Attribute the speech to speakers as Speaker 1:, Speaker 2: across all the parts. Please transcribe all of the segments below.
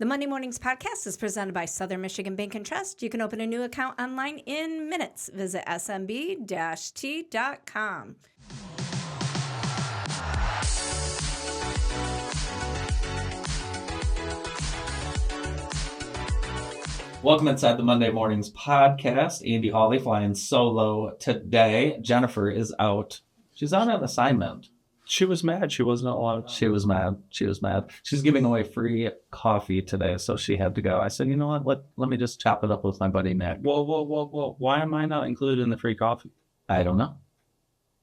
Speaker 1: The Monday Mornings podcast is presented by Southern Michigan Bank and Trust. You can open a new account online in minutes. Visit smb-t.com.
Speaker 2: Welcome inside the Monday Mornings podcast. Andy Hawley flying solo today. Jennifer is out. She's out on assignment.
Speaker 3: She was mad. She wasn't allowed.
Speaker 2: She was mad. She's giving away free coffee today, so she had to go. I said, you know what? Let me just chop it up with my buddy Nick.
Speaker 3: Whoa. Why am I not included in the free coffee?
Speaker 2: I don't know.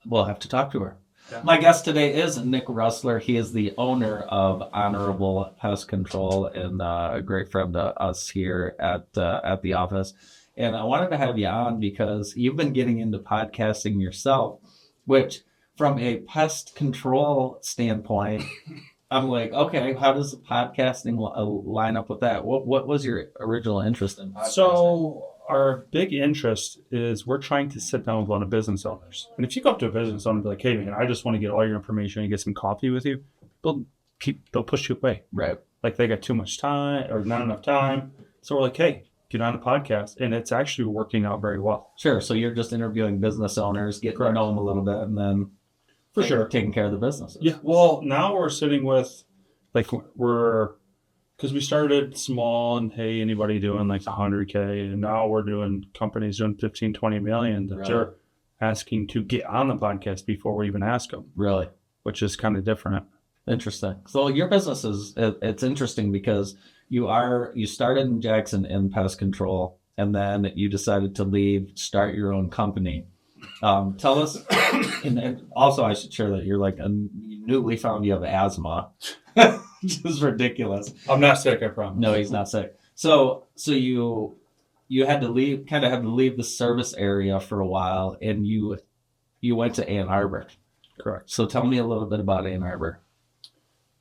Speaker 2: We'll have to talk to her.
Speaker 3: Yeah.
Speaker 2: My guest today is Nick Russler. He is the owner of Honorable Pest Control and a great friend to us here at the office. And I wanted to have you on because you've been getting into podcasting yourself, which from a pest control standpoint, I'm like, okay, how does the podcasting line up with that? What was your original interest in podcasting?
Speaker 3: So our big interest is we're trying to sit down with a lot of business owners. And if you go up to a business owner and be like, hey, man, I just want to get all your information and get some coffee with you, they'll push you away.
Speaker 2: Right.
Speaker 3: Like they got too much time or not enough time. So we're like, hey, get on a podcast. And it's actually working out very well.
Speaker 2: Sure. So you're just interviewing business owners, getting to know them a little bit, and then
Speaker 3: for sure
Speaker 2: taking care of the businesses.
Speaker 3: Yeah. Well, now we're sitting with, like, because we started small and, hey, anybody doing like 100K, and now we're doing companies doing 15, 20 million that they're asking to get on the podcast before we even ask them.
Speaker 2: Really?
Speaker 3: Which is kind of different.
Speaker 2: Interesting. So your business it's interesting because you started in Jackson in pest control, and then you decided to start your own company. Tell us, and also I should share that you're like newly found you have asthma. Which is ridiculous.
Speaker 3: I'm not sick, I promise.
Speaker 2: No, he's not sick. So you had to leave the service area for a while, and you went to Ann Arbor.
Speaker 3: Correct.
Speaker 2: So tell me a little bit about Ann Arbor.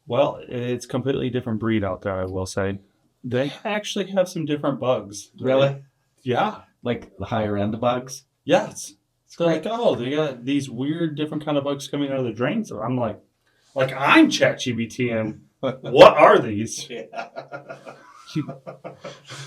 Speaker 3: Well, it's a completely different breed out there, I will say. They actually have some different bugs.
Speaker 2: Really?
Speaker 3: Yeah.
Speaker 2: Like the higher end bugs?
Speaker 3: Yes. So like, oh, they got these weird different kind of bugs coming out of the drains. So I'm like I'm ChatGPT and what are these?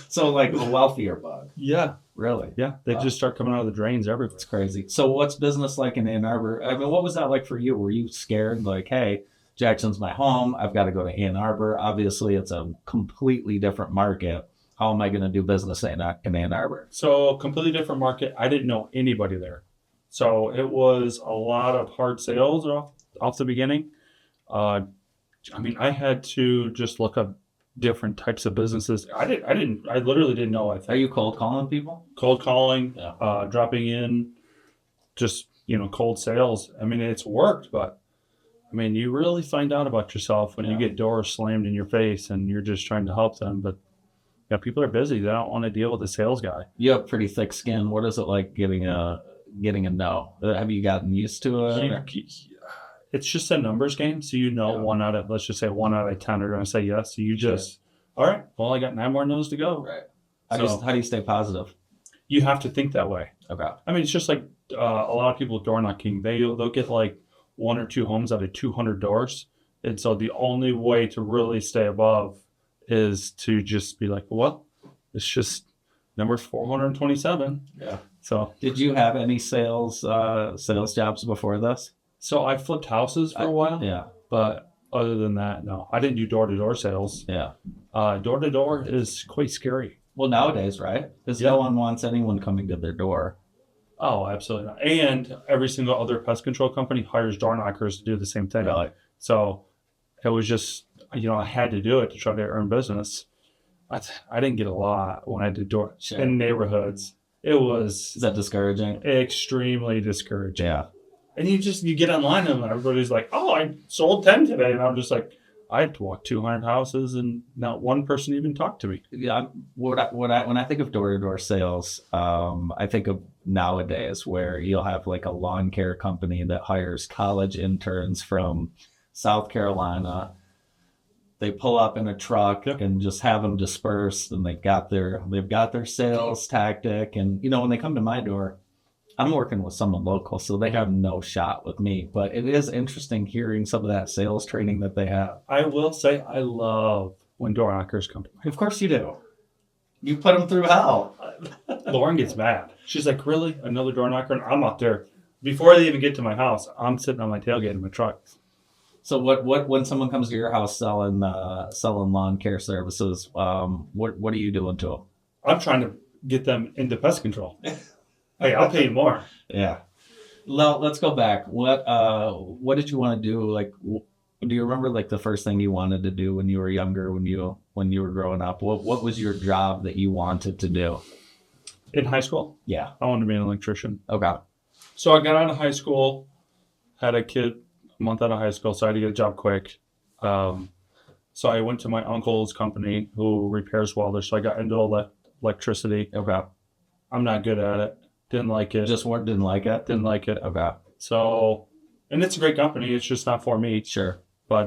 Speaker 2: So like a wealthier bug.
Speaker 3: Yeah.
Speaker 2: Really?
Speaker 3: Yeah. They just start coming out of the drains everywhere.
Speaker 2: It's crazy. So what's business like in Ann Arbor? I mean, what was that like for you? Were you scared? Like, hey, Jackson's my home. I've got to go to Ann Arbor. Obviously, it's a completely different market. How am I going to do business in Ann Arbor?
Speaker 3: So completely different market. I didn't know anybody there. So it was a lot of hard sales off the beginning. I had to just look up different types of businesses. I literally didn't know.
Speaker 2: Are you cold calling people?
Speaker 3: Cold calling,
Speaker 2: Yeah.
Speaker 3: dropping in, just, cold sales. I mean, it's worked, but I mean, you really find out about yourself when you get doors slammed in your face and you're just trying to help them. But yeah, people are busy. They don't want to deal with a sales guy.
Speaker 2: You have pretty thick skin. What is it like getting a no? Have you gotten used to it?
Speaker 3: It's just a numbers game. So, let's just say 1 out of 10 are going to say yes. So you just, all right, well, I got 9 more no's to go.
Speaker 2: Right. How do you stay positive?
Speaker 3: You have to think that way.
Speaker 2: Okay.
Speaker 3: I mean, it's just like a lot of people door knocking. They'll get like 1 or 2 homes out of 200 doors. And so the only way to really stay above is to just be like, well, it's just number 427.
Speaker 2: Yeah.
Speaker 3: So
Speaker 2: did you have any sales jobs before this?
Speaker 3: So I flipped houses for a while.
Speaker 2: Yeah.
Speaker 3: But other than that, no. I didn't do door-to-door sales.
Speaker 2: Yeah.
Speaker 3: Door-to-door is quite scary.
Speaker 2: Well, nowadays, right? Because no one wants anyone coming to their door.
Speaker 3: Oh, absolutely not. And every single other pest control company hires door knockers to do the same thing.
Speaker 2: Really?
Speaker 3: So it was just, I had to do it to try to earn business. I didn't get a lot when I did door in neighborhoods. Is
Speaker 2: that discouraging?
Speaker 3: Extremely discouraging.
Speaker 2: Yeah.
Speaker 3: And you get online and everybody's like, oh, I sold 10 today. And I'm just like, I had to walk 200 houses and not one person even talked to me.
Speaker 2: Yeah. When I think of door-to-door sales, I think of nowadays where you'll have like a lawn care company that hires college interns from South Carolina. They pull up in a truck and just have them dispersed, and they've got their sales tactic. And when they come to my door, I'm working with someone local, so they have no shot with me. But it is interesting hearing some of that sales training that they have.
Speaker 3: I will say I love when door knockers come to my
Speaker 2: Of course you do. You put them through hell.
Speaker 3: Lauren gets mad. She's like, really? Another door knocker? And I'm out there. Before they even get to my house, I'm sitting on my tailgate in my truck.
Speaker 2: So what when someone comes to your house selling lawn care services, what are you doing to them?
Speaker 3: I'm trying to get them into pest control. Hey, I'll pay you more.
Speaker 2: Yeah. Well, let's go back. What did you want to do? Like, do you remember like the first thing you wanted to do when you were younger, when you were growing up? What was your job that you wanted to do?
Speaker 3: In high school,
Speaker 2: Yeah.
Speaker 3: I wanted to be an electrician.
Speaker 2: Okay.
Speaker 3: So I got out of high school, had a kid a month out of high school, so I had to get a job quick. So I went to my uncle's company who repairs welders. So I got into all the electricity.
Speaker 2: Okay.
Speaker 3: I'm not good at it. Didn't like it.
Speaker 2: Didn't like it?
Speaker 3: Didn't like it.
Speaker 2: Okay.
Speaker 3: So, and it's a great company. It's just not for me.
Speaker 2: Sure.
Speaker 3: But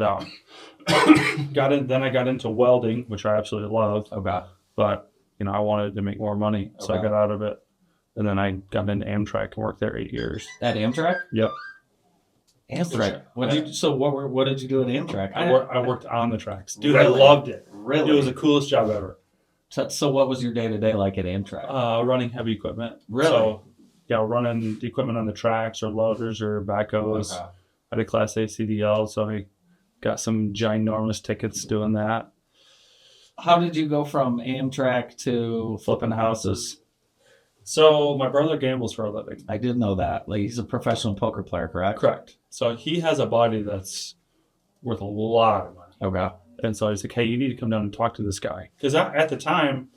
Speaker 3: then I got into welding, which I absolutely loved.
Speaker 2: Okay.
Speaker 3: But, I wanted to make more money. So
Speaker 2: Okay.
Speaker 3: I got out of it. And then I got into Amtrak and worked there 8 years.
Speaker 2: At Amtrak?
Speaker 3: Yep.
Speaker 2: Amtrak. What did you do at Amtrak?
Speaker 3: I worked on the tracks. Dude,
Speaker 2: Really?
Speaker 3: I loved it.
Speaker 2: Really?
Speaker 3: It was the coolest job ever.
Speaker 2: So what was your day-to-day like at Amtrak?
Speaker 3: Running heavy equipment.
Speaker 2: Really?
Speaker 3: So, running the equipment on the tracks or loaders or backhoes.
Speaker 2: Okay.
Speaker 3: I had a Class A CDL, so I got some ginormous tickets doing that.
Speaker 2: How did you go from Amtrak to flipping houses?
Speaker 3: So my brother gambles for a living.
Speaker 2: I didn't know that. Like, he's a professional poker player, correct?
Speaker 3: Correct. So he has a body that's worth a lot of money.
Speaker 2: Okay.
Speaker 3: And so I was like, hey, you need to come down and talk to this guy. Because at the time,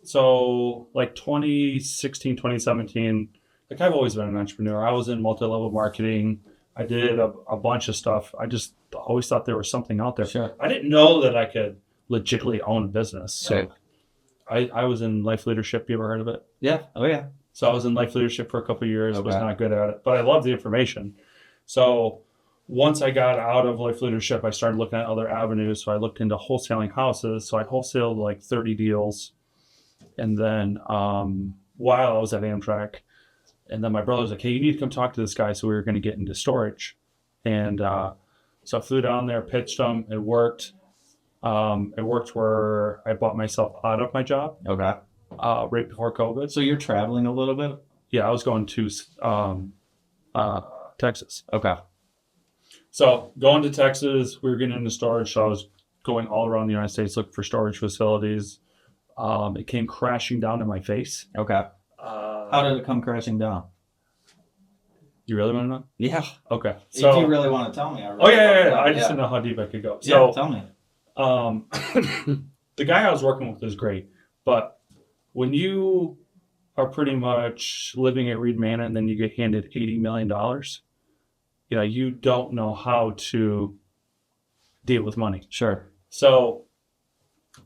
Speaker 3: so like 2016, 2017, like I've always been an entrepreneur. I was in multi-level marketing. I did a bunch of stuff. I just always thought there was something out there.
Speaker 2: Sure.
Speaker 3: I didn't know that I could legitimately own a business. So
Speaker 2: Okay.
Speaker 3: I was in life leadership. You ever heard of it?
Speaker 2: Yeah. Oh, yeah.
Speaker 3: So I was in life leadership for a couple of years.
Speaker 2: Okay.
Speaker 3: Was not good at it, but I loved the information. So once I got out of life leadership, I started looking at other avenues. So I looked into wholesaling houses. So I wholesaled like 30 deals. And then while I was at Amtrak, and then my brother was like, hey, you need to come talk to this guy. So we were going to get into storage. And so I flew down there, pitched him. It worked. It worked where I bought myself out of my job
Speaker 2: Okay.
Speaker 3: right before COVID.
Speaker 2: So you're traveling a little bit?
Speaker 3: Yeah, I was going to Texas.
Speaker 2: Okay.
Speaker 3: So going to Texas, we were getting into storage. So I was going all around the United States looking for storage facilities. It came crashing down in my face.
Speaker 2: Okay. How did it come crashing down?
Speaker 3: You really want to know?
Speaker 2: Yeah.
Speaker 3: Okay.
Speaker 2: If
Speaker 3: So,
Speaker 2: you really want to tell me. I really
Speaker 3: oh yeah.
Speaker 2: want to know.
Speaker 3: I just didn't know how deep I could go.
Speaker 2: Yeah,
Speaker 3: So
Speaker 2: tell me.
Speaker 3: the guy I was working with is great, but when you are pretty much living at Reed Manor and then you get handed $80 million, you don't know how to deal with money.
Speaker 2: Sure.
Speaker 3: So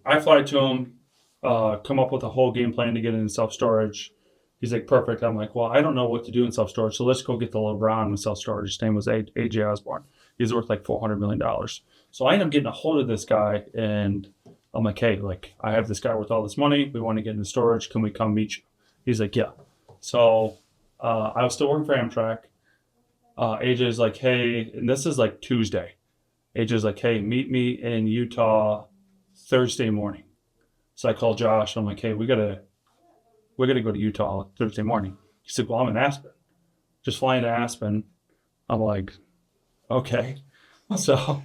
Speaker 3: I fly to him, come up with a whole game plan to get into self-storage. He's like, perfect. I'm like, well, I don't know what to do in self-storage, so let's go get the LeBron with self-storage. His name was A.J. Osborne. He's worth like $400 million. So I end up getting a hold of this guy, and I'm like, hey, like, I have this guy worth all this money. We want to get into storage. Can we come meet you? He's like, yeah. So I was still working for Amtrak. AJ's like, hey, and this is like Tuesday. AJ's like, hey, meet me in Utah Thursday morning. So I called Josh. I'm like, hey, we're gonna go to Utah Thursday morning. He said, well, I'm in Aspen. Just flying to Aspen. I'm like, okay. So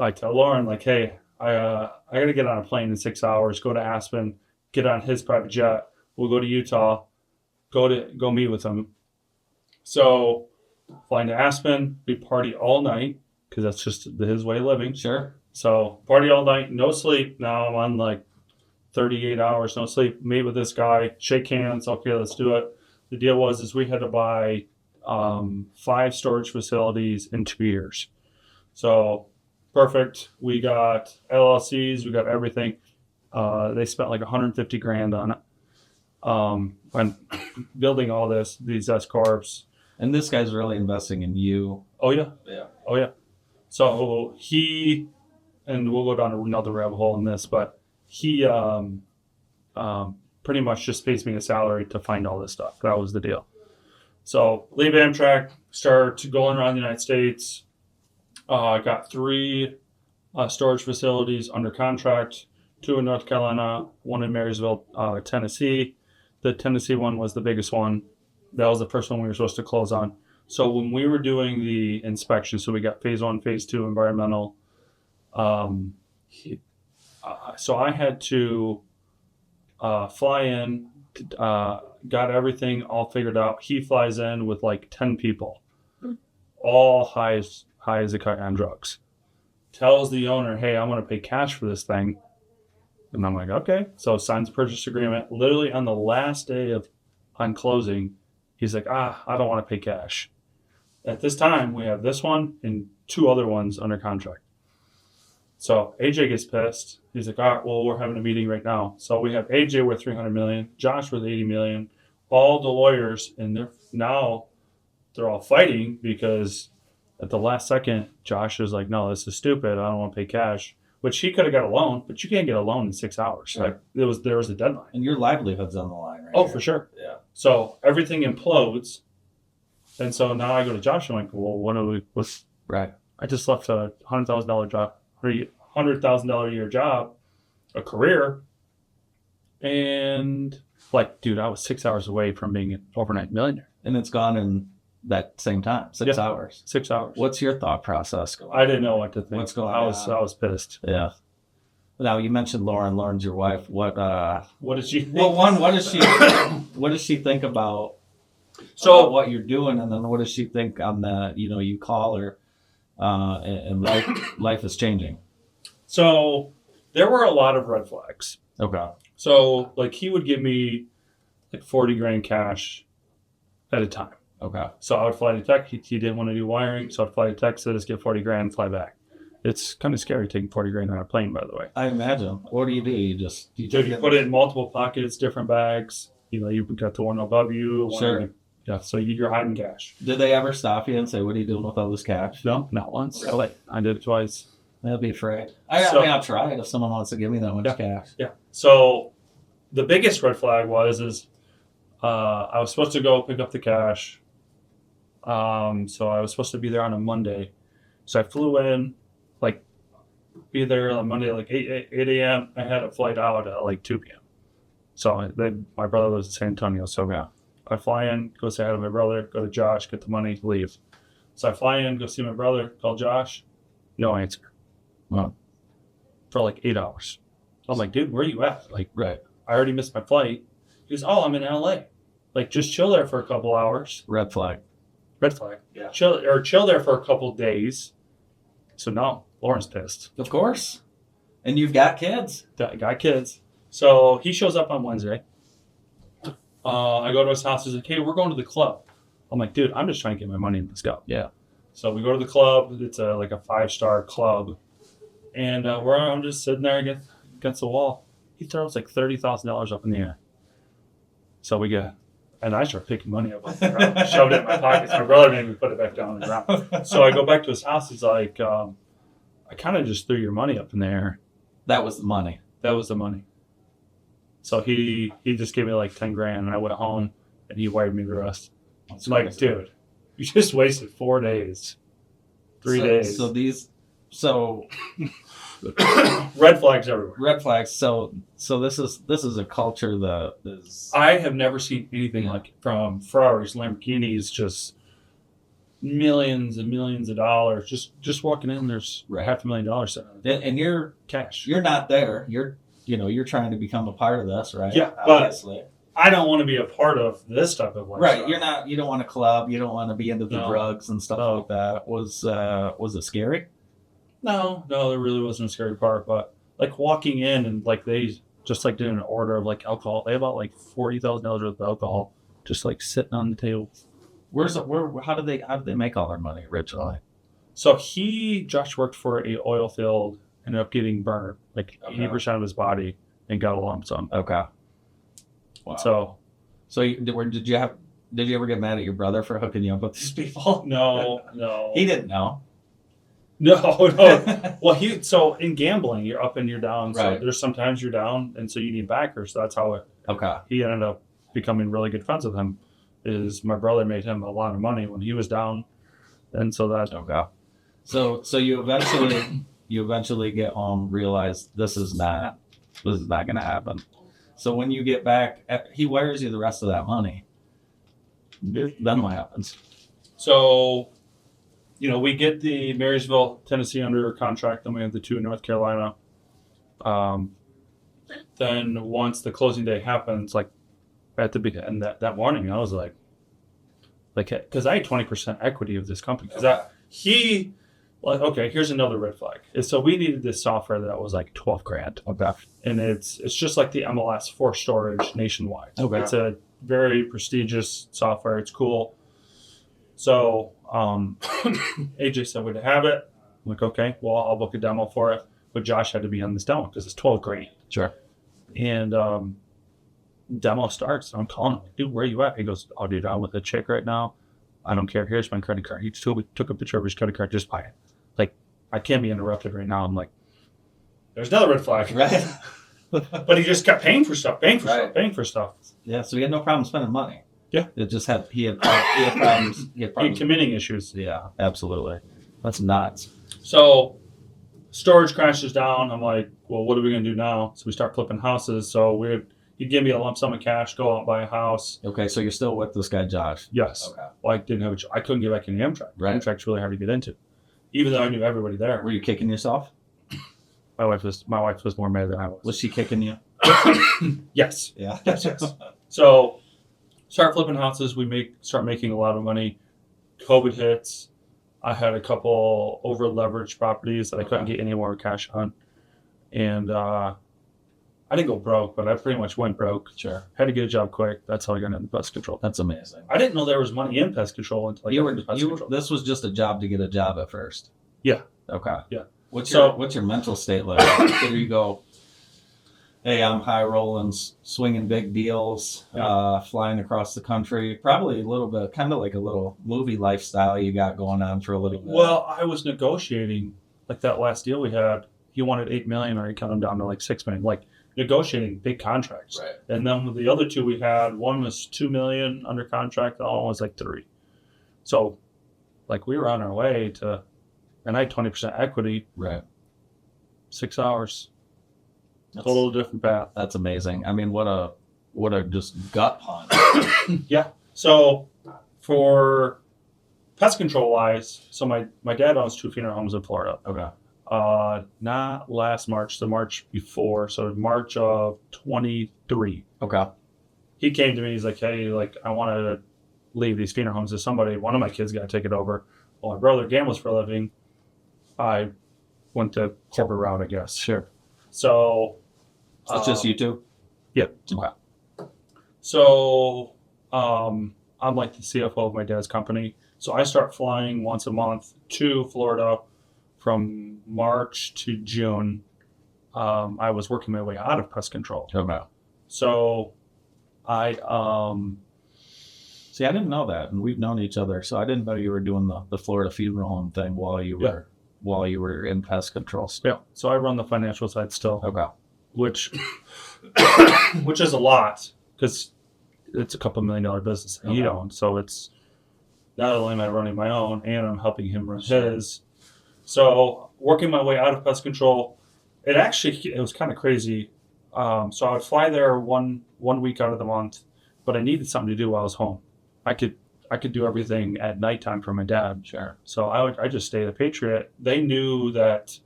Speaker 3: I tell Lauren, like, hey, I gotta get on a plane in 6 hours, go to Aspen, get on his private jet. We'll go to Utah, go meet with him. So flying to Aspen, we party all night because that's just his way of living.
Speaker 2: Sure.
Speaker 3: So party all night, no sleep. Now I'm on like 38 hours, no sleep. Meet with this guy, shake hands. Okay, let's do it. The deal was we had to buy 5 storage facilities in 2 years. So perfect. We got LLCs, we got everything. They spent like $150,000 on it. When building all these S corps.
Speaker 2: And this guy's really investing in you.
Speaker 3: Oh yeah.
Speaker 2: Yeah.
Speaker 3: Oh yeah. So he, and we'll go down another rabbit hole in this, but he pretty much just pays me a salary to find all this stuff. That was the deal. So leave Amtrak, start going around the United States. Got 3 storage facilities under contract, 2 in North Carolina, 1 in Marysville, Tennessee. The Tennessee one was the biggest one. That was the first one we were supposed to close on. So when we were doing the inspection, so we got phase 1, phase 2 environmental. So I had to fly in, got everything all figured out. He flies in with like 10 people, all high as a kite on drugs. Tells the owner, hey, I'm going to pay cash for this thing. And I'm like, okay. So signs a purchase agreement. Literally on the last day on closing, he's like, I don't want to pay cash. At this time, we have this one and 2 other ones under contract. So AJ gets pissed. He's like, all right, well, we're having a meeting right now. So we have AJ worth $300 million, Josh worth $80 million, all the lawyers, and they're all fighting because at the last second, Josh is like, no, this is stupid. I don't want to pay cash. Which he could have got a loan, but you can't get a loan in 6 hours.
Speaker 2: Right.
Speaker 3: Like there was a deadline.
Speaker 2: And your livelihood's on the line, right?
Speaker 3: Oh,
Speaker 2: here.
Speaker 3: for sure.
Speaker 2: Yeah.
Speaker 3: So everything implodes, and so now I go to Josh and I'm like, well, what's
Speaker 2: Right.
Speaker 3: I just left a $100,000 job, $100,000 a year job, a career, and like, dude, I was 6 hours away from being an overnight millionaire.
Speaker 2: And it's gone in that same time, 6 hours.
Speaker 3: 6 hours.
Speaker 2: What's your thought process going?
Speaker 3: I didn't know what to think.
Speaker 2: What's going
Speaker 3: I
Speaker 2: on?
Speaker 3: was pissed.
Speaker 2: Yeah. Now you mentioned Lauren. Lauren's your wife. What
Speaker 3: did she think?
Speaker 2: Well, what does she think about what you're doing, and then what does she think on the you call her, and life is changing.
Speaker 3: So there were a lot of red flags.
Speaker 2: Okay.
Speaker 3: So like he would give me like 40 grand cash at a time.
Speaker 2: Okay.
Speaker 3: So I would fly to Texas. He didn't want to do wiring, so I'd fly to Texas, get 40 grand, and fly back. It's kind of scary taking 40 grand on a plane, by the way.
Speaker 2: I imagine. What do? You
Speaker 3: put it in multiple pockets, different bags. You've got the one above you.
Speaker 2: Sure.
Speaker 3: Yeah, so you're hiding cash.
Speaker 2: Did they ever stop you and say, what are you doing with all this cash?
Speaker 3: No, not once. Really? I did it twice.
Speaker 2: I'll be afraid. I'll try it if someone wants to give me that much cash.
Speaker 3: Yeah. So the biggest red flag was I was supposed to go pick up the cash. So I was supposed to be there on a Monday. So I flew in, be there on Monday, 8 a.m. I had a flight out at 2 p.m. So my brother lives in San Antonio. So yeah, I fly in, go say hi to my brother, go to Josh, get the money, leave. So I fly in, go see my brother, call Josh, no answer.
Speaker 2: Wow.
Speaker 3: For 8 hours. I'm like, dude, where are you at?
Speaker 2: Right.
Speaker 3: I already missed my flight. He goes, I'm in LA. Just chill there for a couple hours.
Speaker 2: Red flag.
Speaker 3: Red flag.
Speaker 2: Yeah.
Speaker 3: Chill there for a couple days. So no, Lauren's pissed.
Speaker 2: Of course. And you've got kids.
Speaker 3: Got kids. So he shows up on Wednesday. I go to his house. He's like, hey, we're going to the club. I'm like, dude, I'm just trying to get my money in this go.
Speaker 2: Yeah.
Speaker 3: So we go to the club. It's a 5-star club. And I'm just sitting there against the wall. He throws $30,000 up in the air. So we get, and I start picking money up off the ground, shoved it in my pockets. My brother made me put it back down on the ground. So I go back to his house. He's like, I kind of just threw your money up in the air.
Speaker 2: That was the money.
Speaker 3: That was the money. So he just gave me 10 grand, and I went home, and he wired me the rest. It's like, dude, you just wasted 4 days, 3 days.
Speaker 2: So
Speaker 3: red flags everywhere.
Speaker 2: Red flags. So this is a culture that is.
Speaker 3: I have never seen anything from Ferraris, Lamborghinis, just millions and millions of dollars. Just walking in, there's $500,000
Speaker 2: and you're
Speaker 3: cash.
Speaker 2: You're not there. You're trying to become a part of this, right?
Speaker 3: Yeah,
Speaker 2: obviously.
Speaker 3: But I don't want to be a part of this type of lifestyle.
Speaker 2: Right. You don't want to club. You don't want to be into the drugs and stuff like that. Was it scary?
Speaker 3: No, there really wasn't a scary part. But walking in and they just did an order of alcohol. They have about $40,000 worth of alcohol just sitting on the table.
Speaker 2: How did they make all their money originally?
Speaker 3: So Josh worked for a oil field, ended up getting burned 80% of his body, and got a lump sum.
Speaker 2: Okay. Wow.
Speaker 3: So
Speaker 2: did you ever get mad at your brother for hooking you up with these people?
Speaker 3: No.
Speaker 2: He didn't know.
Speaker 3: No. Well, so in gambling, you're up and you're down. So
Speaker 2: right.
Speaker 3: There's sometimes you're down, and so you need backers. So that's how he ended up becoming really good friends with him. Is my brother made him a lot of money when he was down, and so that.
Speaker 2: Okay. So you eventually you eventually get home, realize this is not going to happen. So when you get back, he wires you the rest of that money. Then what happens?
Speaker 3: So, we get the Marysville, Tennessee under contract. Then we have the 2 in North Carolina. Then once the closing day happens, like at the beginning that morning, I was like, because I had 20% equity of this company. Because okay, here's another red flag. So we needed this software that was like $12,000.
Speaker 2: Okay.
Speaker 3: And it's just like the MLS for storage nationwide.
Speaker 2: Okay.
Speaker 3: It's a very prestigious software. It's cool. So AJ said we'd have it. I'm like, okay, well, I'll book a demo for it. But Josh had to be on this demo because it's $12,000.
Speaker 2: Sure.
Speaker 3: And demo starts. I'm calling him, dude, where are you at? He goes, oh, dude, I'm with a chick right now. I don't care. Here's my credit card. He took a picture of his credit card. Just buy it. Like, I can't be interrupted right now. I'm like, there's another red flag.
Speaker 2: Right.
Speaker 3: But he just kept paying for stuff.
Speaker 2: Yeah, so he had no problem spending money.
Speaker 3: Yeah.
Speaker 2: It just he had problems. He had problems.
Speaker 3: Committing issues.
Speaker 2: Yeah, absolutely. That's nuts.
Speaker 3: So storage crashes down. I'm like, well, what are we going to do now? So we start flipping houses. So he'd give me a lump sum of cash, go out and buy a house.
Speaker 2: Okay, so you're still with this guy, Josh?
Speaker 3: Yes.
Speaker 2: Okay.
Speaker 3: Well, I couldn't get back in the Amtrak.
Speaker 2: Right.
Speaker 3: Amtrak's really hard to get into, even though I knew everybody there.
Speaker 2: Were you kicking yourself?
Speaker 3: My wife was more mad than I was.
Speaker 2: Was she kicking you?
Speaker 3: Yes.
Speaker 2: Yeah.
Speaker 3: Yes. So start flipping houses. Start making a lot of money. COVID hits. I had a couple over leveraged properties that I couldn't get any more cash on. And I didn't go broke, but I pretty much went broke.
Speaker 2: Sure.
Speaker 3: Had to get a job quick. That's how I got into pest control.
Speaker 2: That's amazing.
Speaker 3: I didn't know there was money in pest control until I got into pest control.
Speaker 2: This was just a job to get a job at first.
Speaker 3: Yeah.
Speaker 2: Okay.
Speaker 3: Yeah.
Speaker 2: What's your mental state like? Here you go. Hey, I'm high rolling, swinging big deals, flying across the country. Probably a little bit, kind of like a little movie lifestyle you got going on for a little bit.
Speaker 3: Well, I was negotiating, like that last deal we had. He wanted $8 million, or he cut him down to like $6 million. Like negotiating big contracts.
Speaker 2: Right.
Speaker 3: And then with the other two we had, one was $2 million under contract, the other one was like $3 million. So, like we were on our way to, and I had 20% equity.
Speaker 2: Right.
Speaker 3: 6 hours. Total different path.
Speaker 2: That's amazing. I mean, what a just gut punch.
Speaker 3: Yeah. So for pest control wise, so my dad owns 2 funeral homes in Florida.
Speaker 2: Okay.
Speaker 3: Not last March, the March before, so March of 23.
Speaker 2: Okay.
Speaker 3: He came to me, he's like, hey, like I want to leave these funeral homes to somebody. One of my kids got to take it over. Well, my brother gambles for a living. I went the corporate route, I guess.
Speaker 2: Sure.
Speaker 3: So
Speaker 2: it's just you two?
Speaker 3: Yeah.
Speaker 2: Okay.
Speaker 3: So I'm like the CFO of my dad's company. So I start flying once a month to Florida from March to June. I was working my way out of pest control.
Speaker 2: Okay.
Speaker 3: So I
Speaker 2: see, I didn't know that, and we've known each other, so I didn't know you were doing the Florida funeral home thing while you were in pest control.
Speaker 3: Yeah. So I run the financial side still.
Speaker 2: Okay.
Speaker 3: Which is a lot because it's a couple $1 million business that he owns. So it's not only am I running my own and I'm helping him run his. So working my way out of pest control, it was kind of crazy. So I would fly there one week out of the month, but I needed something to do while I was home. I could do everything at nighttime for my dad.
Speaker 2: Sure.
Speaker 3: So I just stayed a Patriot. They knew that,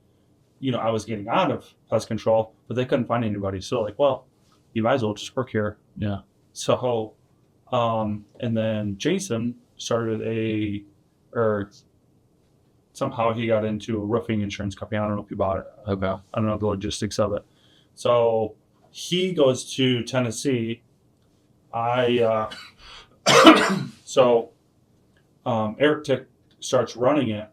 Speaker 3: I was getting out of pest control, but they couldn't find anybody. So like, well, you might as well just work here.
Speaker 2: Yeah.
Speaker 3: So, and then Jason started somehow he got into a roofing insurance company. I don't know if he bought it.
Speaker 2: Okay.
Speaker 3: I don't know the logistics of it. So he goes to Tennessee. Eric Tick starts running it.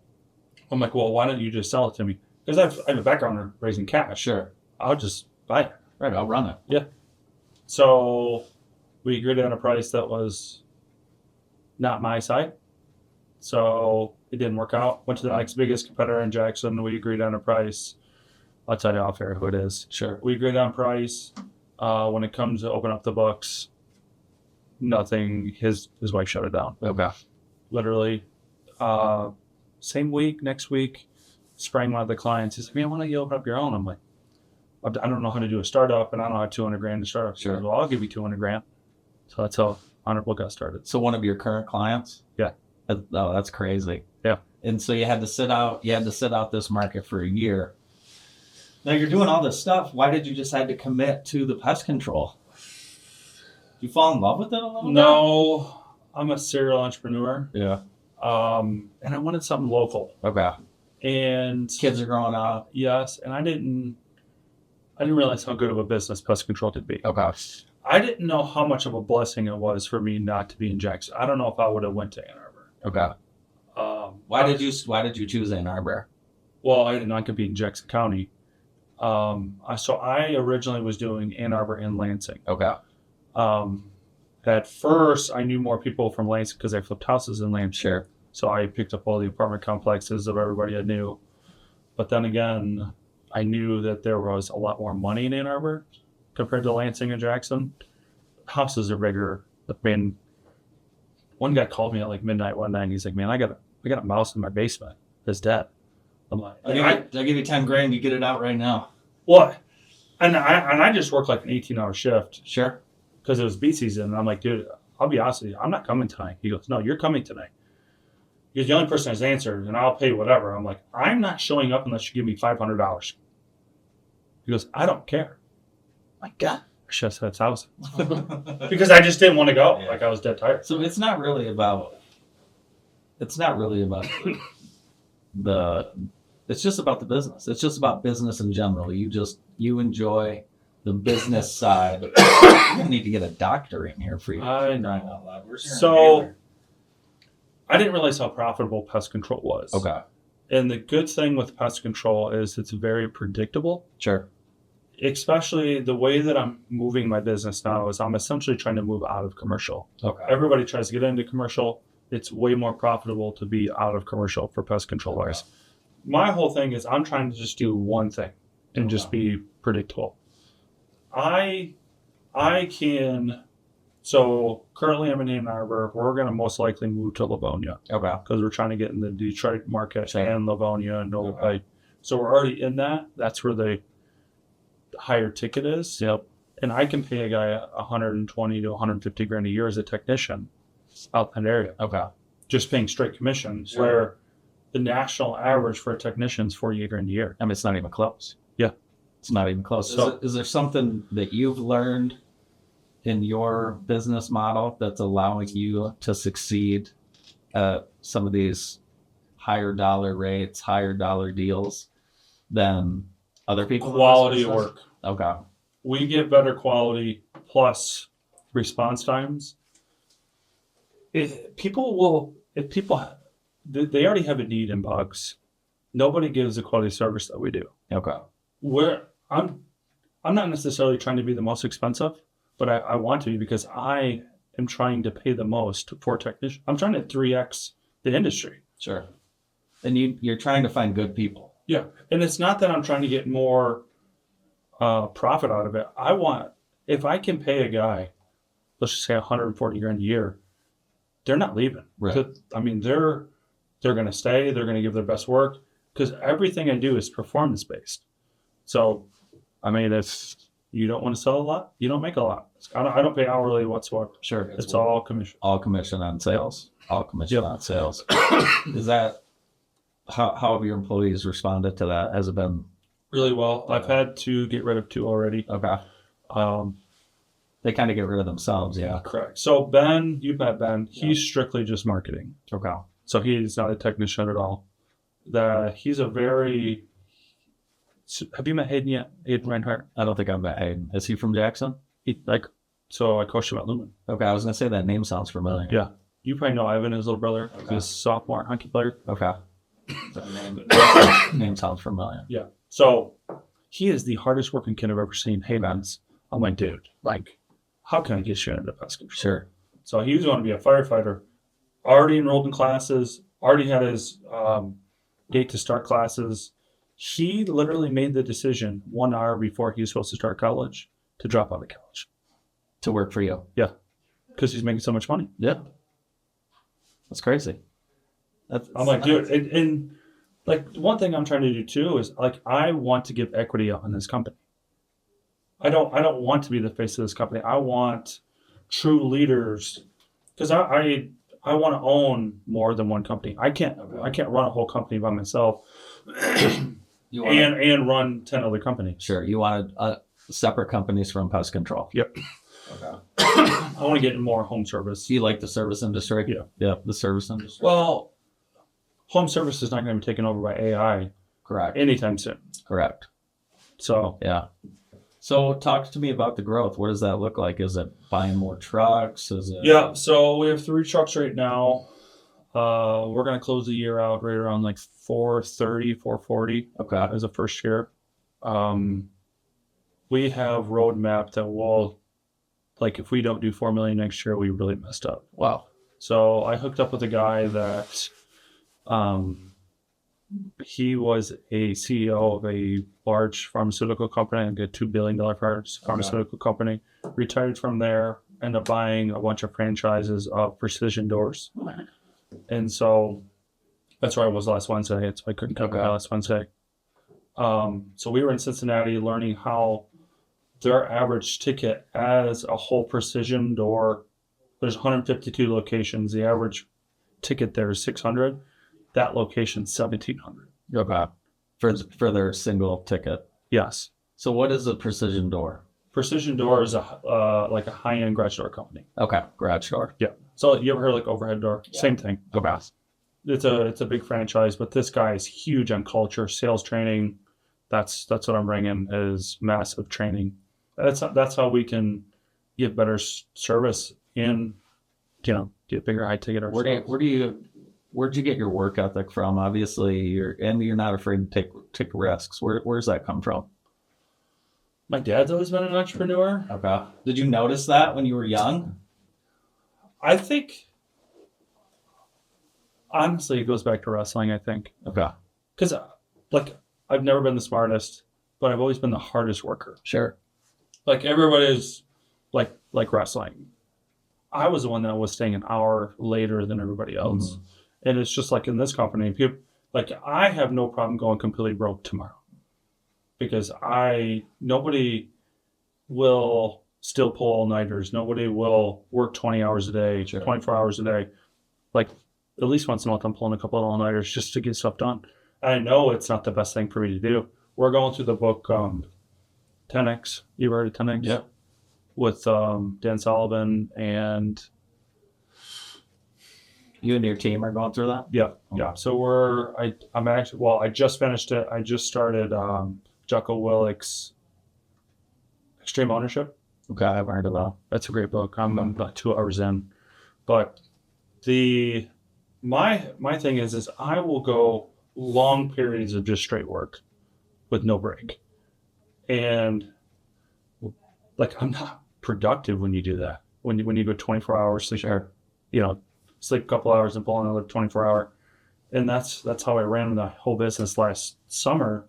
Speaker 3: I'm like, well, why don't you just sell it to me? Because I have a background in raising cash.
Speaker 2: Sure.
Speaker 3: I'll just buy it.
Speaker 2: Right, I'll run it.
Speaker 3: Yeah. So we agreed on a price that was not my side. So it didn't work out. Went to the next biggest competitor in Jackson. We agreed on a price. I'll tell you off air who it is.
Speaker 2: Sure.
Speaker 3: We agreed on price. When it comes to open up the books, nothing. His wife shut it down.
Speaker 2: Okay.
Speaker 3: Literally. Same week, next week, spraying one of the clients. He's like, man, why don't you open up your own? I'm like, I don't know how to do a startup, and I don't have 200 grand to start up.
Speaker 2: Sure.
Speaker 3: Well, I'll give you 200 grand. So that's how Honorable got started.
Speaker 2: So one of your current clients?
Speaker 3: Yeah.
Speaker 2: Oh, that's crazy.
Speaker 3: Yeah.
Speaker 2: And so you had to sit out this market for a year. Now you're doing all this stuff. Why did you decide to commit to the pest control? You fall in love with it a little bit?
Speaker 3: No, I'm a serial entrepreneur.
Speaker 2: Yeah.
Speaker 3: And I wanted something local.
Speaker 2: Okay.
Speaker 3: And
Speaker 2: Kids are growing up.
Speaker 3: yes, and I didn't realize how good of a business pest control could be.
Speaker 2: Okay.
Speaker 3: I didn't know how much of a blessing it was for me not to be in Jackson. I don't know if I would have went to Ann Arbor.
Speaker 2: Okay. Why did you choose Ann Arbor?
Speaker 3: Well, I did not compete in Jackson County. So I originally was doing Ann Arbor and Lansing.
Speaker 2: Okay.
Speaker 3: At first, I knew more people from Lansing because I flipped houses in Lansing.
Speaker 2: Sure.
Speaker 3: So I picked up all the apartment complexes of everybody I knew. But then again, I knew that there was a lot more money in Ann Arbor compared to Lansing and Jackson. Houses are bigger. I mean, one guy called me at like midnight one night and he's like, man, I got a mouse in my basement. It's dead. I'm like,
Speaker 2: I'll give you 10 grand. You get it out right now.
Speaker 3: what? And I just worked like an 18-hour shift
Speaker 2: Sure.
Speaker 3: because it was bee season. And I'm like, dude, I'll be honest with you, I'm not coming tonight. He goes, no, you're coming tonight. Because the only person has answered, and I'll pay whatever. I'm like, I'm not showing up unless you give me $500. He goes, I don't care. My God. I should have said 1,000. Because I just didn't want to go.
Speaker 2: Yeah.
Speaker 3: Like, I was dead tired.
Speaker 2: So it's not really about it's just about the business. It's just about business in general. You enjoy the business side. You need to get a doctor in here for you.
Speaker 3: I know.
Speaker 2: Right out loud. We're sharing
Speaker 3: So,
Speaker 2: together.
Speaker 3: I didn't realize how profitable pest control was.
Speaker 2: Okay.
Speaker 3: And the good thing with pest control is it's very predictable.
Speaker 2: Sure.
Speaker 3: Especially the way that I'm moving my business now is I'm essentially trying to move out of commercial.
Speaker 2: Okay.
Speaker 3: Everybody tries to get into commercial. It's way more profitable to be out of commercial for pest controllers. My whole thing is I'm trying to just do one thing and just be predictable. So currently I'm in Ann Arbor. We're going to most likely move to Livonia
Speaker 2: Okay.
Speaker 3: because we're trying to get in the Detroit market
Speaker 2: Sure.
Speaker 3: and Livonia and Novi.
Speaker 2: Okay.
Speaker 3: So we're already in that. That's where the higher ticket is.
Speaker 2: Yep.
Speaker 3: And I can pay a guy 120 to 150 grand a year as a technician out in that area,
Speaker 2: Okay.
Speaker 3: just paying straight commission,
Speaker 2: Sure.
Speaker 3: where the national average for a technician is 48 grand a year.
Speaker 2: I mean, it's not even close.
Speaker 3: Yeah.
Speaker 2: It's not even close.
Speaker 3: So-
Speaker 2: Is there something that you've learned in your business model that's allowing you to succeed at some of these higher dollar rates, higher dollar deals than other people? in this
Speaker 3: Quality
Speaker 2: business?
Speaker 3: work.
Speaker 2: Okay.
Speaker 3: We get better quality plus response times. If people they already have a need in bugs. Nobody gives the quality service that we do.
Speaker 2: Okay.
Speaker 3: I'm not necessarily trying to be the most expensive, but I want to be because I am trying to pay the most for technicians. I'm trying to 3x the industry.
Speaker 2: Sure. And you're trying to find good people.
Speaker 3: Yeah. And it's not that I'm trying to get more profit out of it. If I can pay a guy, let's just say 140 grand a year, they're not leaving.
Speaker 2: Right.
Speaker 3: I mean, they're going to stay. They're going to give their best work because everything I do is performance based. So, I mean, if you don't want to sell a lot, you don't make a lot. I don't pay hourly whatsoever.
Speaker 2: Sure.
Speaker 3: It's all commission.
Speaker 2: All commission on sales. All commission
Speaker 3: Yep.
Speaker 2: on sales. Is that how have your employees responded to that? Has it been
Speaker 3: Really well. I've had to get rid of 2 already.
Speaker 2: okay? They kind of get rid of themselves, yeah.
Speaker 3: Correct. So Ben, you've met Ben. He's strictly just marketing.
Speaker 2: Okay.
Speaker 3: So he's not a technician at all. He's a very. Have you met Hayden yet? Hayden Reinhardt.
Speaker 2: I don't think I've met Hayden. Is he from Jackson?
Speaker 3: So I coached him at Lumen.
Speaker 2: Okay, I was gonna say that name sounds familiar.
Speaker 3: Yeah. You probably know Ivan, his little brother.
Speaker 2: Okay.
Speaker 3: He's a sophomore hockey player.
Speaker 2: Okay. Name sounds familiar.
Speaker 3: Yeah. So he is the hardest working kid I've ever seen. Hayden's. I'm like, dude, how can I get you into pest control?
Speaker 2: Sure.
Speaker 3: So he was going to be a firefighter, already enrolled in classes, already had his date to start classes. He literally made the decision 1 hour before he was supposed to start college to drop out of college.
Speaker 2: To work for you.
Speaker 3: Yeah. Because he's making so much money.
Speaker 2: Yeah. That's crazy.
Speaker 3: I'm like, dude, and like one thing I'm trying to do too is like I want to give equity up in this company. I don't want to be the face of this company. I want true leaders because I want to own more than one company. I can't run a whole company by myself
Speaker 2: You want
Speaker 3: and run 10 other companies.
Speaker 2: sure. You wanted separate companies from pest control.
Speaker 3: Yep.
Speaker 2: Okay.
Speaker 3: I want to get more home service.
Speaker 2: Do you like the service industry?
Speaker 3: Yeah.
Speaker 2: Yeah, the service industry.
Speaker 3: Well, home service is not going to be taken over by AI
Speaker 2: Correct.
Speaker 3: anytime soon.
Speaker 2: Correct.
Speaker 3: So
Speaker 2: Yeah. So talk to me about the growth. What does that look like? Is it buying more trucks? Is it?
Speaker 3: yeah, so we have 3 trucks right now. We're going to close the year out right around like 430, 440
Speaker 2: Okay.
Speaker 3: as a first year. We have roadmap that will, like, if we don't do 4 million next year, we really messed up.
Speaker 2: Wow.
Speaker 3: So I hooked up with a guy that, he was a CEO of a large pharmaceutical company, like a $2 billion pharmaceutical company. Retired from there, ended up buying a bunch of franchises of precision doors. And so that's where I was last Wednesday. So I couldn't come
Speaker 2: Okay.
Speaker 3: by last Wednesday. So we were in Cincinnati learning how their average ticket as a whole precision door, there's 152 locations. The average ticket there is 600. That location, 1,700.
Speaker 2: Okay. For their single ticket.
Speaker 3: Yes.
Speaker 2: So what is a precision door?
Speaker 3: Precision Door is like a high-end garage door company.
Speaker 2: Okay. Garage door.
Speaker 3: Yeah. So you ever heard like Overhead Door?
Speaker 2: Yeah.
Speaker 3: Same thing.
Speaker 2: Okay.
Speaker 3: It's a big franchise, but this guy is huge on culture, sales training. That's what I'm bringing is massive training. That's how we can give better service and get bigger high ticket ourselves.
Speaker 2: Where'd you get your work ethic from? Obviously, you're not afraid to take risks. Where's that come from?
Speaker 3: My dad's always been an entrepreneur.
Speaker 2: Okay. Did you notice that when you were young?
Speaker 3: I think honestly it goes back to wrestling. I think
Speaker 2: Okay.
Speaker 3: because like I've never been the smartest, but I've always been the hardest worker.
Speaker 2: Sure.
Speaker 3: Like everybody's like wrestling. I was the one that was staying an hour later than everybody else.
Speaker 2: Mhm.
Speaker 3: And it's just like in this company, people like I have no problem going completely broke tomorrow because nobody will still pull all-nighters. Nobody will work 20 hours a day,
Speaker 2: Sure.
Speaker 3: 24 hours a day. Like at least once in a while I'm pulling a couple of all-nighters just to get stuff done. And I know it's not the best thing for me to do. We're going through the book 10X. You've heard of 10X?
Speaker 2: Yep.
Speaker 3: With Dan Sullivan and
Speaker 2: You and your team are going through that?
Speaker 3: yeah. So I just finished it. I just started Jocko Willick's Extreme Ownership.
Speaker 2: Okay, I've heard of that.
Speaker 3: That's a great book. I'm about 2 hours in, but my thing is I will go long periods of just straight work with no break, and like I'm not productive when you do that. When you go 24 hours, sleep, sleep a couple hours and pull another 24 hour, and that's how I ran the whole business last summer.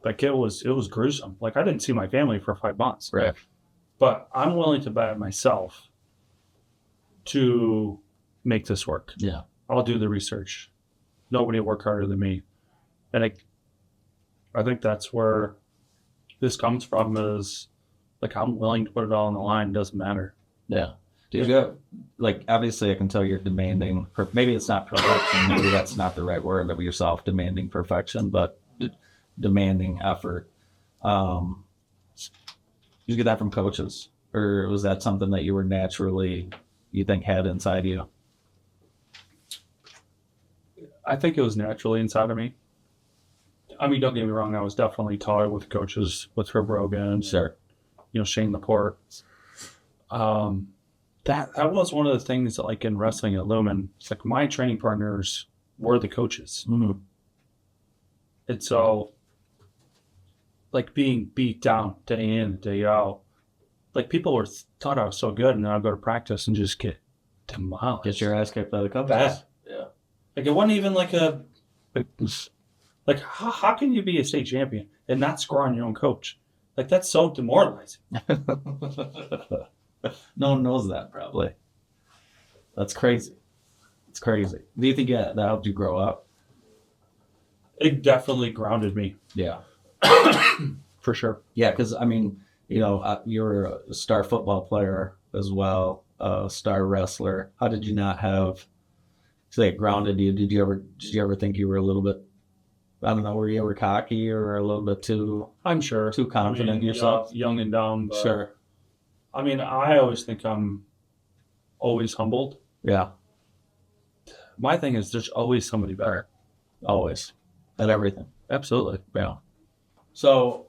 Speaker 3: Like it was gruesome. Like I didn't see my family for 5 months.
Speaker 2: Right.
Speaker 3: But I'm willing to bet myself to make this work.
Speaker 2: Yeah.
Speaker 3: I'll do the research. Nobody will work harder than me. And I think that's where this comes from is like I'm willing to put it all on the line. It doesn't matter.
Speaker 2: Yeah. Do you go, like, obviously I can tell you're demanding, maybe it's not perfection, maybe that's not the right word of yourself, demanding perfection, but demanding effort. You get that from coaches, or was that something that you were naturally, you think, had inside you?
Speaker 3: I think it was naturally inside of me. I mean, don't get me wrong. I was definitely taught with coaches, with Herb Rogan,
Speaker 2: Sure.
Speaker 3: Shane Laporte. That was one of the things that, like in wrestling at Lumen, it's like my training partners were the coaches.
Speaker 2: Mm-hmm.
Speaker 3: And so, like being beat down day in, day out, like people were thought I was so good, and then I'd go to practice and just get demolished.
Speaker 2: Get your ass kicked by the coaches.
Speaker 3: Bad.
Speaker 2: Yeah.
Speaker 3: Like it wasn't even like how can you be a state champion and not score on your own coach? Like that's so demoralizing.
Speaker 2: No one knows that, probably. That's crazy. It's crazy. Do you think that helped you grow up?
Speaker 3: It definitely grounded me.
Speaker 2: Yeah.
Speaker 3: For sure.
Speaker 2: Yeah, because I mean, you're a star football player as well, a star wrestler. How did you not have, say, it grounded you? Did you ever think you were a little bit, I don't know, were you ever cocky or a little bit too?
Speaker 3: I'm sure.
Speaker 2: Too confident in yourself?
Speaker 3: Young and dumb. But,
Speaker 2: Sure.
Speaker 3: I mean, I always think I'm always humbled.
Speaker 2: Yeah,
Speaker 3: My thing is there's always somebody better.
Speaker 2: always. At everything.
Speaker 3: Absolutely.
Speaker 2: Yeah. So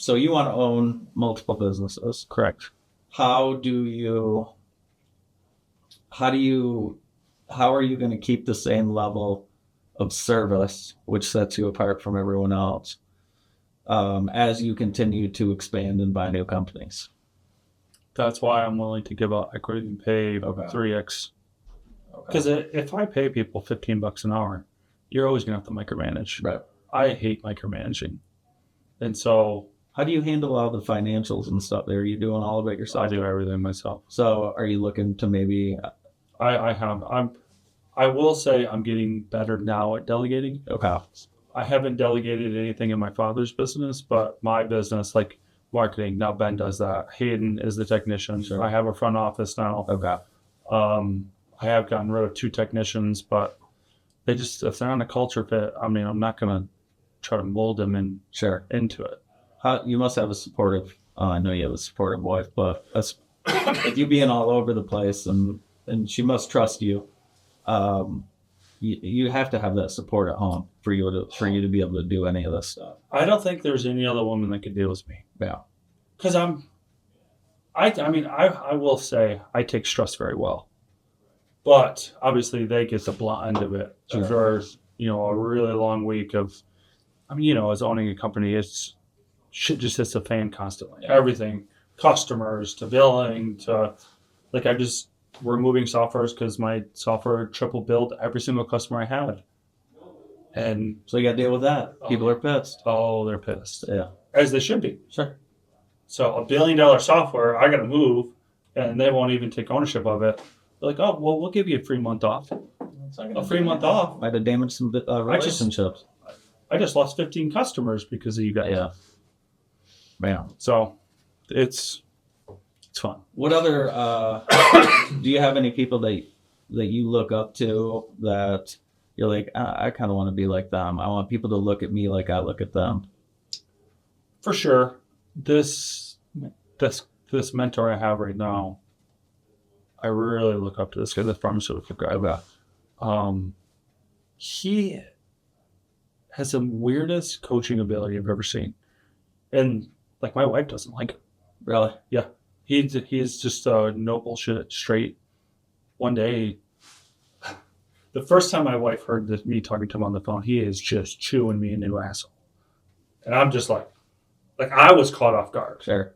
Speaker 2: you want to own multiple businesses.
Speaker 3: Correct.
Speaker 2: How are you going to keep the same level of service, which sets you apart from everyone else, as you continue to expand and buy new companies?
Speaker 3: That's why I'm willing to give out equity and pay 3x. Because if I pay people $15 an hour, you're always going to have to micromanage.
Speaker 2: Right.
Speaker 3: I hate micromanaging. And so
Speaker 2: How do you handle all the financials and stuff? Are you doing all of it yourself?
Speaker 3: I do everything myself.
Speaker 2: So are you looking to maybe...
Speaker 3: I will say I'm getting better now at delegating.
Speaker 2: Okay.
Speaker 3: I haven't delegated anything in my father's business, but my business, like marketing, now Ben does that. Hayden is the technician.
Speaker 2: Sure.
Speaker 3: I have a front office now.
Speaker 2: Okay.
Speaker 3: I have gotten rid of 2 technicians, but they just, if they're on a culture fit, I mean, I'm not going to try to mold them
Speaker 2: Sure.
Speaker 3: into it.
Speaker 2: You must have a supportive, I know you have a supportive wife, but with you being all over the place and she must trust you, you have to have that support at home for you to be able to do any of this stuff.
Speaker 3: I don't think there's any other woman that could deal with me.
Speaker 2: Yeah.
Speaker 3: Because I will say I take stress very well. But obviously they get the blunt end of it.
Speaker 2: Sure.
Speaker 3: After, a really long week of, as owning a company, shit just hits the fan constantly. Everything, customers to billing to, we're moving softwares because my software triple billed every single customer I had. And
Speaker 2: So you got to deal with that. People are pissed.
Speaker 3: oh, they're pissed.
Speaker 2: Yeah.
Speaker 3: As they should be.
Speaker 2: Sure.
Speaker 3: So $1 billion software, I got to move, and they won't even take ownership of it. They're like, oh, well, we'll give you a free month off. A free month off.
Speaker 2: Might have damaged some relationships.
Speaker 3: I just lost 15 customers because of you guys.
Speaker 2: Yeah. Man.
Speaker 3: So it's fun.
Speaker 2: What other, do you have any people that you look up to that you're like, I kind of want to be like them. I want people to look at me like I look at them.
Speaker 3: For sure. This mentor I have right now, I really look up to this guy, the pharmaceutical guy.
Speaker 2: Okay.
Speaker 3: He has the weirdest coaching ability I've ever seen. And my wife doesn't like it.
Speaker 2: Really?
Speaker 3: Yeah. He's just no bullshit straight. One day, the first time my wife heard me talking to him on the phone, he is just chewing me a new asshole. And I'm just like I was caught off guard.
Speaker 2: Sure.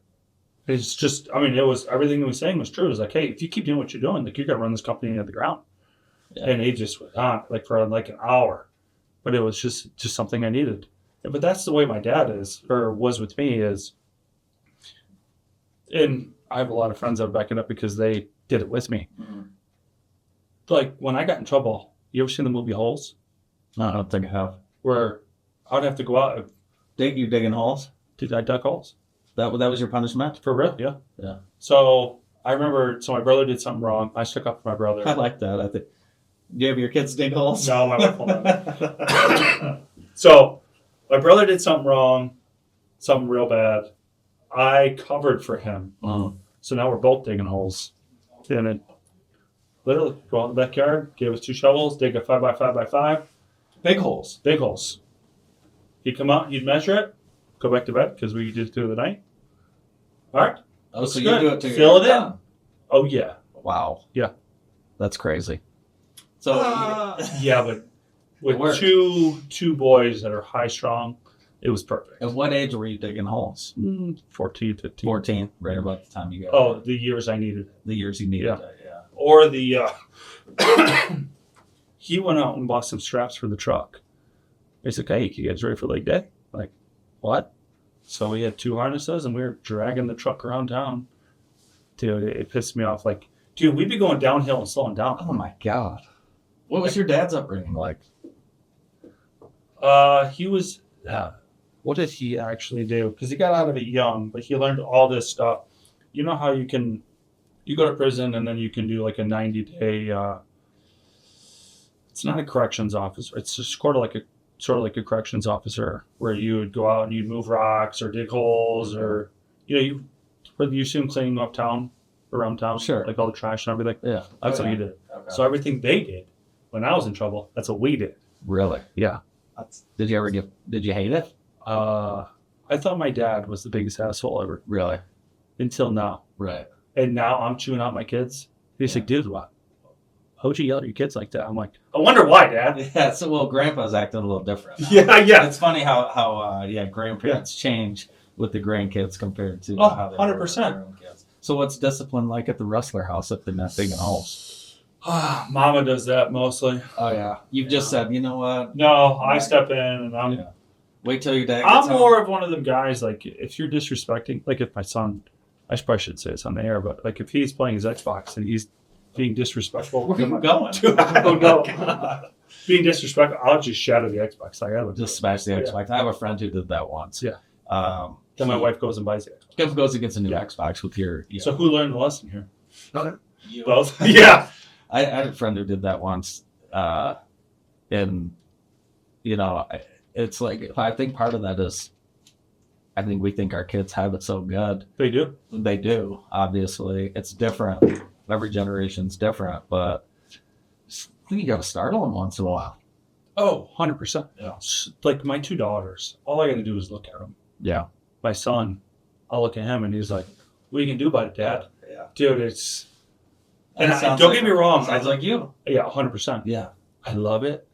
Speaker 3: It's just, it was, everything he was saying was true. It was like, hey, if you keep doing what you're doing, you're going to run this company into the ground. Yeah. And he just went on for an hour. But it was just something I needed. But that's the way my dad is, or was with me, is, and I have a lot of friends that back it up because they did it with me. Mm-hmm. When I got in trouble, you ever seen the movie Holes?
Speaker 2: No, I don't think I have.
Speaker 3: Where I'd have to go out.
Speaker 2: You digging holes?
Speaker 3: Did I dug holes?
Speaker 2: That was your punishment?
Speaker 3: For real? Yeah.
Speaker 2: Yeah.
Speaker 3: So I remember, my brother did something wrong. I stuck up for my brother.
Speaker 2: I like that. I think. Do you have your kids dig holes?
Speaker 3: No, my wife won't. So my brother did something wrong, something real bad. I covered for him.
Speaker 2: Mm.
Speaker 3: So now we're both digging holes. And it literally go out in the backyard, gave us 2 shovels, dig a 5x5x5.
Speaker 2: Big holes.
Speaker 3: Big holes. He'd come out, he'd measure it, go back to bed because we did through the night. All right.
Speaker 2: Oh, so
Speaker 3: good.
Speaker 2: You do it to
Speaker 3: fill it in. Oh, yeah.
Speaker 2: Wow.
Speaker 3: Yeah.
Speaker 2: That's crazy. So
Speaker 3: yeah, but with two boys that are high strong, it was perfect.
Speaker 2: At what age were you digging holes?
Speaker 3: 14, 15.
Speaker 2: 14, right about the time you got
Speaker 3: Oh, the years I needed.
Speaker 2: The years you needed.
Speaker 3: Yeah. Or the he went out and bought some straps for the truck. He's like, hey, you guys ready for leg day? Like, what? So we had 2 harnesses and we were dragging the truck around town. Dude, it pissed me off. Dude, we'd be going downhill and slowing down.
Speaker 2: Oh my God. What was your dad's upbringing like?
Speaker 3: He was. What did he actually do? Because he got out of it young, but he learned all this stuff. You know how you go to prison and then you can do like a 90-day. It's not a corrections officer. It's just sort of like a corrections officer where you would go out and you'd move rocks or dig holes or you see him cleaning up around town,
Speaker 2: Sure,
Speaker 3: like all the trash and everything.
Speaker 2: yeah,
Speaker 3: That's what he did. Okay. So everything they did when I was in trouble, that's what we did.
Speaker 2: really.
Speaker 3: Yeah.
Speaker 2: Did you hate it?
Speaker 3: I thought my dad was the biggest asshole ever
Speaker 2: Really?
Speaker 3: until now.
Speaker 2: Right.
Speaker 3: And now I'm chewing out my kids. He's like, dude, what? How would you yell at your kids like that? I'm like, I wonder why, Dad.
Speaker 2: Yeah. So, well, Grandpa's acting a little different now.
Speaker 3: Yeah.
Speaker 2: It's funny how grandparents change with the grandkids compared to how they
Speaker 3: 100%.
Speaker 2: were with their own kids. So, what's discipline like at the Russler house if they're not digging holes?
Speaker 3: Mama does that mostly.
Speaker 2: Oh yeah. You've just said, you know what?
Speaker 3: No, I step in and I'm.
Speaker 2: Yeah. Wait till your dad.
Speaker 3: I'm more of one of them guys. Like, if you're disrespecting, like if my son, I probably should say this on the air, but like if he's playing his Xbox and he's being disrespectful,
Speaker 2: Where are you going?
Speaker 3: I don't know. Being disrespectful, I'll just shatter the Xbox. Like I would
Speaker 2: Just smash the Xbox. I have a friend who did that once.
Speaker 3: Yeah.
Speaker 2: Then
Speaker 3: my wife goes and buys it.
Speaker 2: goes and gets a new Xbox with your.
Speaker 3: So who learned the lesson here?
Speaker 2: You.
Speaker 3: Both. Yeah.
Speaker 2: I had a friend who did that once, and it's like I think part of that is, I think we think our kids have it so good.
Speaker 3: They do.
Speaker 2: They do. Obviously, it's different. Every generation's different, but I think you got to startle them once in a while.
Speaker 3: Oh, 100%.
Speaker 2: Yeah.
Speaker 3: Like my two daughters, all I got to do is look at them.
Speaker 2: Yeah.
Speaker 3: My son, I'll look at him and he's like, "What are you gonna do about it, Dad?"
Speaker 2: Yeah.
Speaker 3: Dude, it's.
Speaker 2: And
Speaker 3: don't get me wrong.
Speaker 2: Sounds like you.
Speaker 3: Yeah, 100%.
Speaker 2: Yeah.
Speaker 3: I love it.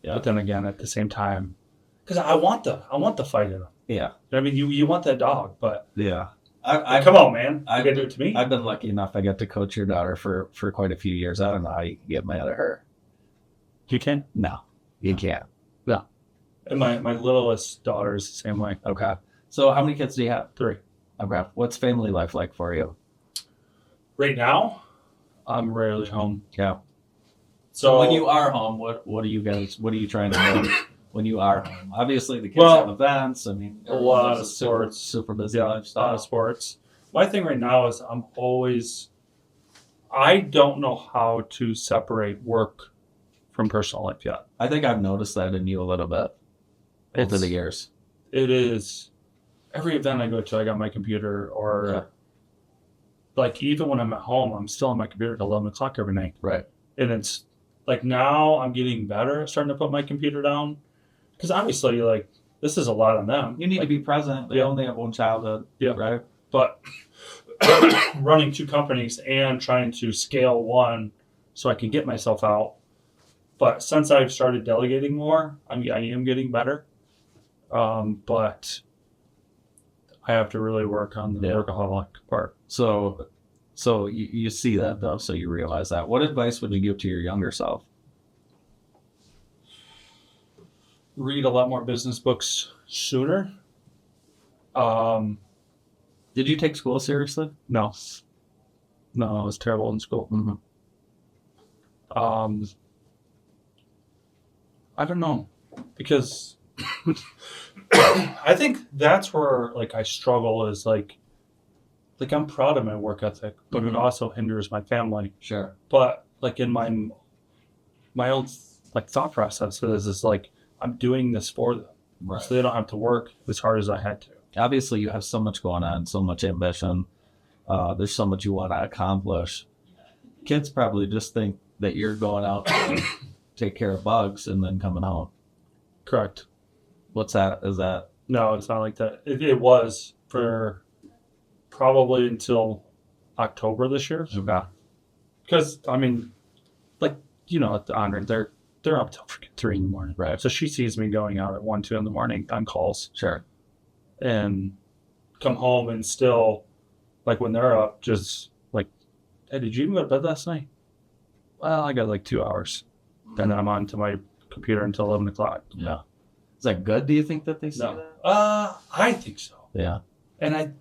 Speaker 2: Yeah.
Speaker 3: But then again, at the same time, because I want the fight in them.
Speaker 2: Yeah.
Speaker 3: I mean, you want that dog, but
Speaker 2: Yeah.
Speaker 3: come on, man. You gotta do it to me.
Speaker 2: I've been lucky enough. I got to coach your daughter for quite a few years. I don't know how you can get mad at her.
Speaker 3: You can.
Speaker 2: No, you can't.
Speaker 3: Yeah. And my littlest daughter is the same way.
Speaker 2: Okay. So how many kids do you have?
Speaker 3: 3.
Speaker 2: Okay. What's family life like for you?
Speaker 3: Right now, I'm rarely home.
Speaker 2: Yeah.
Speaker 3: So
Speaker 2: when you are home, what are you trying to do when you are home? Obviously, the kids have events. I mean,
Speaker 3: a lot of sports.
Speaker 2: Super busy
Speaker 3: Yeah,
Speaker 2: lifestyle.
Speaker 3: a lot of sports. My thing right now is I don't know how to separate work from personal life yet.
Speaker 2: I think I've noticed that in you a little bit over the years.
Speaker 3: It is every event I go to, I got my computer or like even when I'm at home, I'm still on my computer at 11 o'clock every night.
Speaker 2: Right.
Speaker 3: And it's like now I'm getting better at starting to put my computer down because obviously like this is a lot on them.
Speaker 2: You need to be present. They only have one childhood.
Speaker 3: Yeah.
Speaker 2: Right.
Speaker 3: But running 2 companies and trying to scale one so I can get myself out. But since I've started delegating more, I am getting better. But I have to really work on the workaholic part.
Speaker 2: So you see that though, so you realize that. What advice would you give to your younger self?
Speaker 3: Read a lot more business books sooner.
Speaker 2: Did you take school seriously?
Speaker 3: No, I was terrible in school.
Speaker 2: Mm-hmm.
Speaker 3: I don't know, because I think that's where like I struggle is like I'm proud of my work ethic, but it also hinders my family.
Speaker 2: Sure.
Speaker 3: But like in my own like thought process is like I'm doing this for them,
Speaker 2: Right.
Speaker 3: so they don't have to work as hard as I had to.
Speaker 2: Obviously, you have so much going on, so much ambition. There's so much you want to accomplish. Kids probably just think that you're going out to take care of bugs and then coming home.
Speaker 3: Correct.
Speaker 2: What's that? Is that?
Speaker 3: No, it's not like that. It was for probably until October this year.
Speaker 2: Okay.
Speaker 3: Because I mean, like at the Honor, they're up till freaking 3 in the morning.
Speaker 2: Right.
Speaker 3: So she sees me going out at 1, 2 in the morning on calls.
Speaker 2: Sure.
Speaker 3: And come home and still, like when they're up, just like, hey, did you even go to bed last night? Well, I got like 2 hours. And then I'm on to my computer until 11 o'clock.
Speaker 2: Yeah. Is that good? Do you think that they see that?
Speaker 3: I think so.
Speaker 2: Yeah.
Speaker 3: And I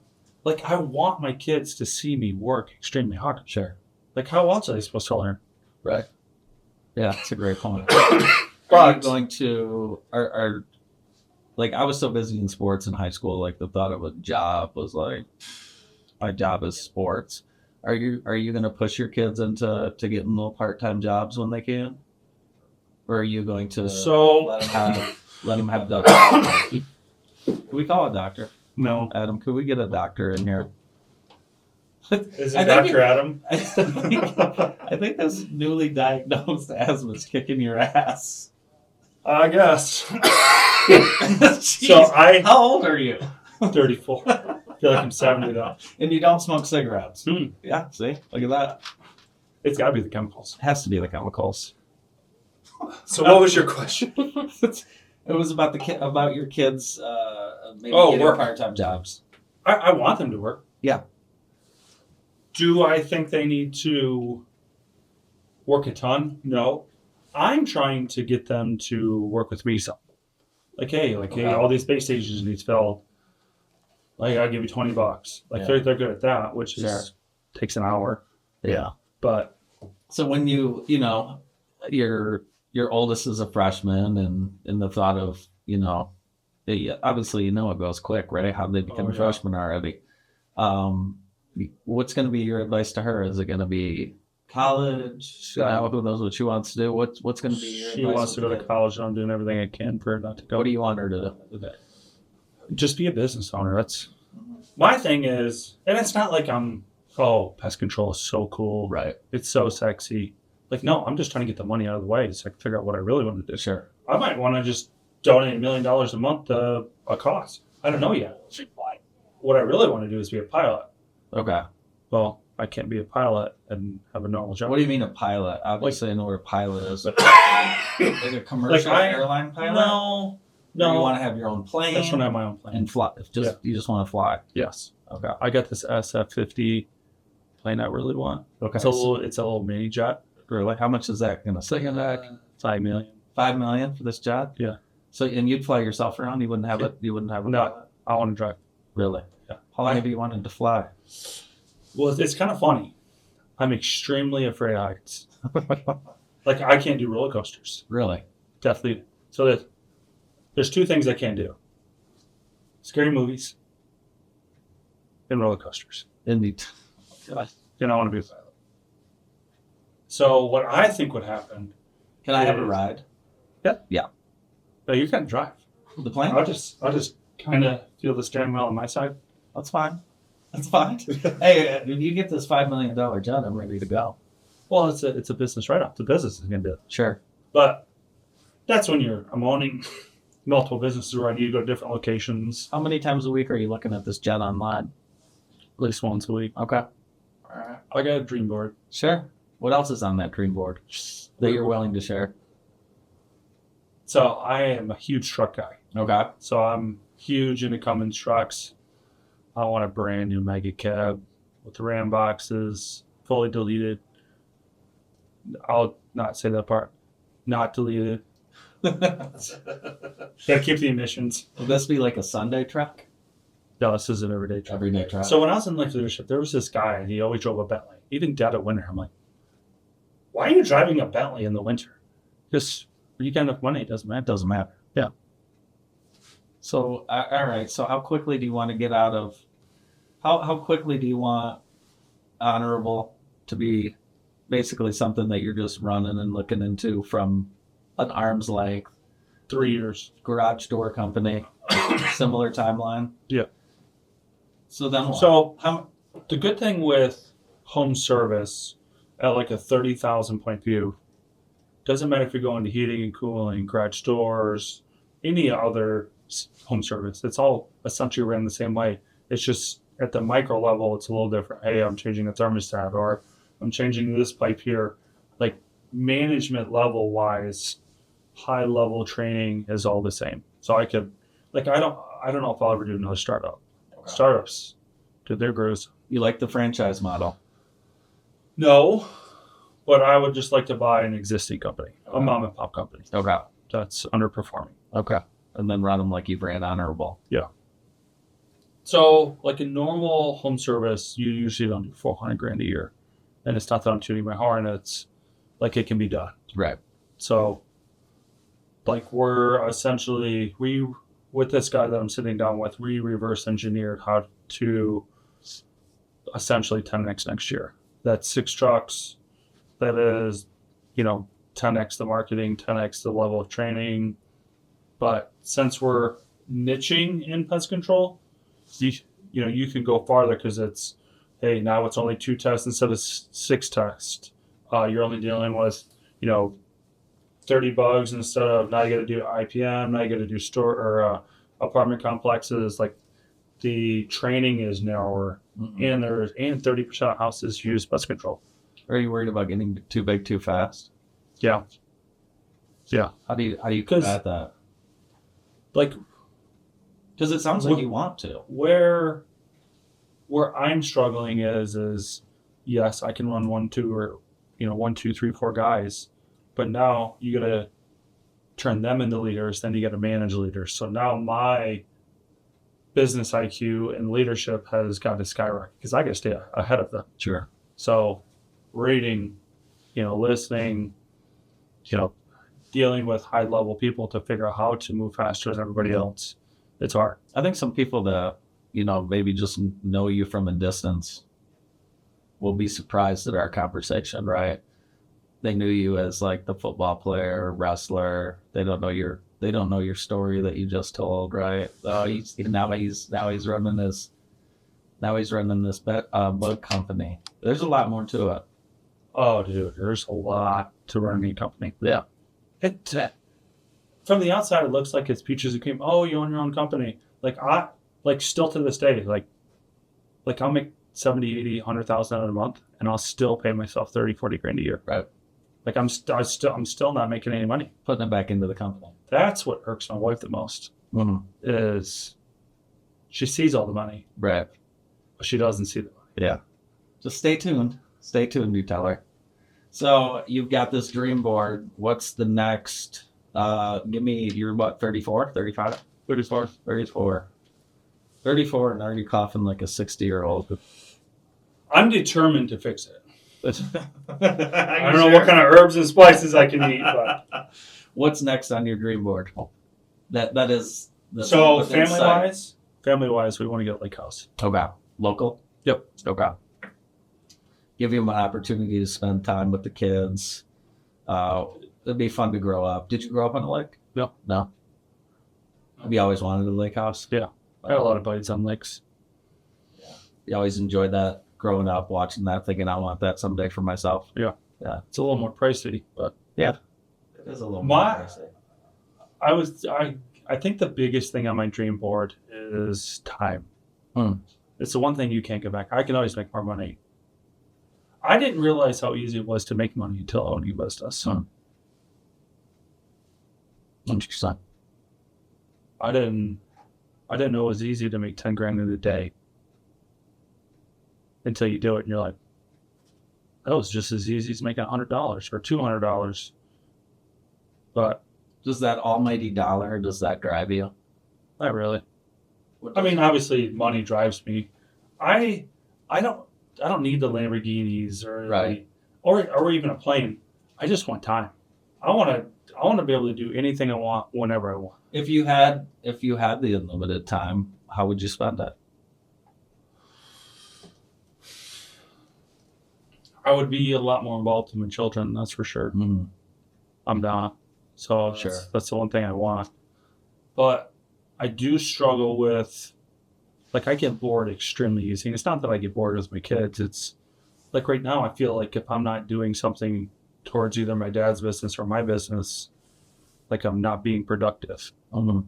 Speaker 3: want my kids to see me work extremely hard.
Speaker 2: Sure.
Speaker 3: Like, how else are they supposed to learn?
Speaker 2: Right. Yeah, that's a great point. are you
Speaker 3: But
Speaker 2: going to are like I was so busy in sports in high school, like the thought of a job was like my job is sports. Are you going to push your kids into getting little part-time jobs when they can, or are you going to
Speaker 3: so
Speaker 2: let them have the? Can we call a doctor?
Speaker 3: no.
Speaker 2: Adam, could we get a doctor in here?
Speaker 3: Is
Speaker 2: I
Speaker 3: it
Speaker 2: think
Speaker 3: Dr. Adam?
Speaker 2: I think this newly diagnosed asthma is kicking your ass.
Speaker 3: I guess.
Speaker 2: Jeez.
Speaker 3: So
Speaker 2: How old are you?
Speaker 3: 34. I feel like I'm 70 though.
Speaker 2: And you don't smoke cigarettes.
Speaker 3: Hmm.
Speaker 2: Yeah, see? Look at that.
Speaker 3: It's got to be the chemicals.
Speaker 2: It has to be the chemicals.
Speaker 3: So what was your question?
Speaker 2: It was about about your kids maybe
Speaker 3: Oh,
Speaker 2: getting
Speaker 3: work.
Speaker 2: part-time jobs.
Speaker 3: I want them to work.
Speaker 2: Yeah.
Speaker 3: Do I think they need to work a ton? No. I'm trying to get them to work with me some. Hey, all these space stations need filled. I'll give you $20.
Speaker 2: Yeah.
Speaker 3: They're good at that, which
Speaker 2: Sure.
Speaker 3: takes an hour.
Speaker 2: Yeah.
Speaker 3: But
Speaker 2: So when your oldest is a freshman, and in the thought of obviously it goes quick, right? How they become
Speaker 3: Oh,
Speaker 2: a
Speaker 3: yeah.
Speaker 2: freshman already. What's going to be your advice to her? Is it going to be college? Who knows what she wants to do? What's going to be your
Speaker 3: she
Speaker 2: advice
Speaker 3: wants to go to
Speaker 2: the kid?
Speaker 3: college, and I'm doing everything I can for her not to go.
Speaker 2: What do you want her to do?
Speaker 3: Just be a business owner. That's my thing is, and it's not like pest control is so cool.
Speaker 2: Right.
Speaker 3: It's so sexy. No, I'm just trying to get the money out of the way so I can figure out what I really want to do.
Speaker 2: Sure.
Speaker 3: I might want to just donate $1 million a month to a cause. I don't know yet. What I really want to do is be a pilot.
Speaker 2: Okay.
Speaker 3: Well, I can't be a pilot and have a normal job.
Speaker 2: What do you mean a pilot? Obviously, I know what a pilot is. Like a commercial airline pilot?
Speaker 3: No.
Speaker 2: Or you want to have your own plane?
Speaker 3: I just want to have my own plane.
Speaker 2: And fly. You just want to fly.
Speaker 3: Yes.
Speaker 2: Okay.
Speaker 3: I got this SF-50 plane I really want.
Speaker 2: Okay.
Speaker 3: It's a little mini jet.
Speaker 2: Really? How much is that going to
Speaker 3: Second back, $5 million.
Speaker 2: $5 million for this job?
Speaker 3: Yeah.
Speaker 2: So, and you'd fly yourself around? You wouldn't have it? You wouldn't have a
Speaker 3: No.
Speaker 2: pilot?
Speaker 3: I want to drive.
Speaker 2: Really?
Speaker 3: Yeah.
Speaker 2: How long have you wanted to fly?
Speaker 3: Well, it's kind of funny. I'm extremely afraid of heights. I can't do roller coasters.
Speaker 2: Really?
Speaker 3: Definitely. So there's two things I can't do: scary movies and roller coasters.
Speaker 2: Indeed.
Speaker 3: I want to be a pilot. So what I think would happen?
Speaker 2: Can I have a ride?
Speaker 3: No, you can't drive.
Speaker 2: The plane?
Speaker 3: I'll just kind of feel the steering wheel on my side.
Speaker 2: That's fine. That's fine. Hey, if you get this $5 million jet, I'm ready to go.
Speaker 3: Well, it's a business write-off. The business is going to do it.
Speaker 2: Sure.
Speaker 3: But that's when I'm owning multiple businesses where I need to go to different locations.
Speaker 2: How many times a week are you looking at this jet online?
Speaker 3: At least once a week.
Speaker 2: Okay. All right.
Speaker 3: I got a dream board.
Speaker 2: Sure. What else is on that dream board that you're willing to share?
Speaker 3: So I am a huge truck guy.
Speaker 2: Okay.
Speaker 3: So I'm huge into Cummins trucks. I want a brand new mega cab with the Ram boxes, fully deleted. I'll not say that part. Not deleted. Gotta keep the emissions.
Speaker 2: Would this be like a Sunday truck?
Speaker 3: No, this is an everyday truck.
Speaker 2: Everyday truck.
Speaker 3: So when I was in life leadership, there was this guy, and he always drove a Bentley. Even dead of winter. I'm like, why are you driving a Bentley in the winter? Just when you get enough money, it doesn't matter.
Speaker 2: Doesn't matter.
Speaker 3: Yeah.
Speaker 2: So, all right. So how quickly do you want to get out of, how quickly do you want Honorable to be basically something that you're just running and looking into from an arm's length?
Speaker 3: 3 years.
Speaker 2: Garage door company, similar timeline?
Speaker 3: Yeah.
Speaker 2: So then what?
Speaker 3: So the good thing with home service at a 30,000 point view, doesn't matter if you're going to heating and cooling, garage doors, any other home service. It's all essentially ran the same way. It's just at the micro level, it's a little different. Hey, I'm changing the thermostat, or I'm changing this pipe here. Management level wise, high level training is all the same. So I could, I don't know if I'll ever do another startup.
Speaker 2: Okay.
Speaker 3: Startups, dude, they're gross.
Speaker 2: You like the franchise model?
Speaker 3: No, but I would just like to buy an existing company, a mom and pop company
Speaker 2: Okay.
Speaker 3: that's underperforming.
Speaker 2: Okay. And then run them like you've ran Honorable.
Speaker 3: Yeah. So, a normal home service, you usually don't do $400,000 a year, and it's not that I'm tuning my horn. It's it can be done.
Speaker 2: Right.
Speaker 3: So, like we're essentially with this guy that I'm sitting down with, we reverse engineered how to essentially 10x next year. That's 6 trucks. That is, 10x the marketing, 10x the level of training. But since we're niching in pest control, you can go farther because it's, hey, now it's only 2 tests instead of 6 tests. You're only dealing with, 30 bugs instead of, now you got to do IPM, now you got to do store or apartment complexes. Like the training is narrower, and 30% of houses use pest control.
Speaker 2: Are you worried about getting too big too fast?
Speaker 3: Yeah.
Speaker 2: How do you combat that?
Speaker 3: Like,
Speaker 2: because it sounds like you want to.
Speaker 3: Where I'm struggling is yes, I can run 1, 2, or 1, 2, 3, 4 guys, but now you got to turn them into leaders. Then you got to manage leaders. So now my business IQ and leadership has got to skyrocket because I got to stay ahead of them.
Speaker 2: Sure.
Speaker 3: So reading, listening, dealing with high level people to figure out how to move faster than everybody else. It's hard.
Speaker 2: I think some people that, maybe just know you from a distance will be surprised at our conversation, right? They knew you as like the football player, wrestler. They don't know your story that you just told, right? Now he's running this boat company. There's a lot more to it.
Speaker 3: Oh, dude, there's a lot to running a company.
Speaker 2: Yeah.
Speaker 3: From the outside, it looks like it's peaches and cream. Oh, you own your own company. Still to this day, I'll make 70, 80, 100,000 a month, and I'll still pay myself 30, 40 grand a year.
Speaker 2: Right.
Speaker 3: I'm still not making any money.
Speaker 2: Putting it back into the company.
Speaker 3: That's what irks my wife the most.
Speaker 2: Mm-hmm.
Speaker 3: Is she sees all the money,
Speaker 2: right?
Speaker 3: But she doesn't see the money.
Speaker 2: Yeah. Just stay tuned. Stay tuned, you tell her. So you've got this dream board. What's the next? Give me, you're what, 34, 35? 34, and already coughing like a 60-year-old.
Speaker 3: I'm determined to fix it. I don't know what kind of herbs and spices I can eat, but
Speaker 2: what's next on your dream board? That is
Speaker 3: so family wise, we want to get a lake house.
Speaker 2: Okay. Local?
Speaker 3: Yep.
Speaker 2: Okay. Give you an opportunity to spend time with the kids. It'd be fun to grow up. Did you grow up on a lake? No. Have you always wanted a lake house?
Speaker 3: Yeah. I had a lot of buddies on lakes.
Speaker 2: Yeah. You always enjoyed that growing up, watching that, thinking I want that someday for myself.
Speaker 3: Yeah.
Speaker 2: Yeah.
Speaker 3: It's a little more pricey, but
Speaker 2: yeah. It is a little more pricey.
Speaker 3: I think the biggest thing on my dream board is time. It's the one thing you can't get back. I can always make more money. I didn't realize how easy it was to make money until owning a business.
Speaker 2: Interesting.
Speaker 3: I didn't know it was easy to make 10 grand in a day until you do it and you're like, that was just as easy as making $100 or $200. But
Speaker 2: does that almighty dollar, does that drive you?
Speaker 3: Not really. I mean, obviously money drives me. I don't need the Lamborghinis or even a plane. I just want time. I want to be able to do anything I want whenever I want.
Speaker 2: If you had the unlimited time, how would you spend it?
Speaker 3: I would be a lot more involved with my children, that's for sure.
Speaker 2: Mm-hmm.
Speaker 3: I'm not. So that's the one thing I want. But I do struggle with, I get bored extremely easy. And it's not that I get bored with my kids. It's like right now I feel like if I'm not doing something towards either my dad's business or my business, like I'm not being productive.
Speaker 2: Mm-hmm.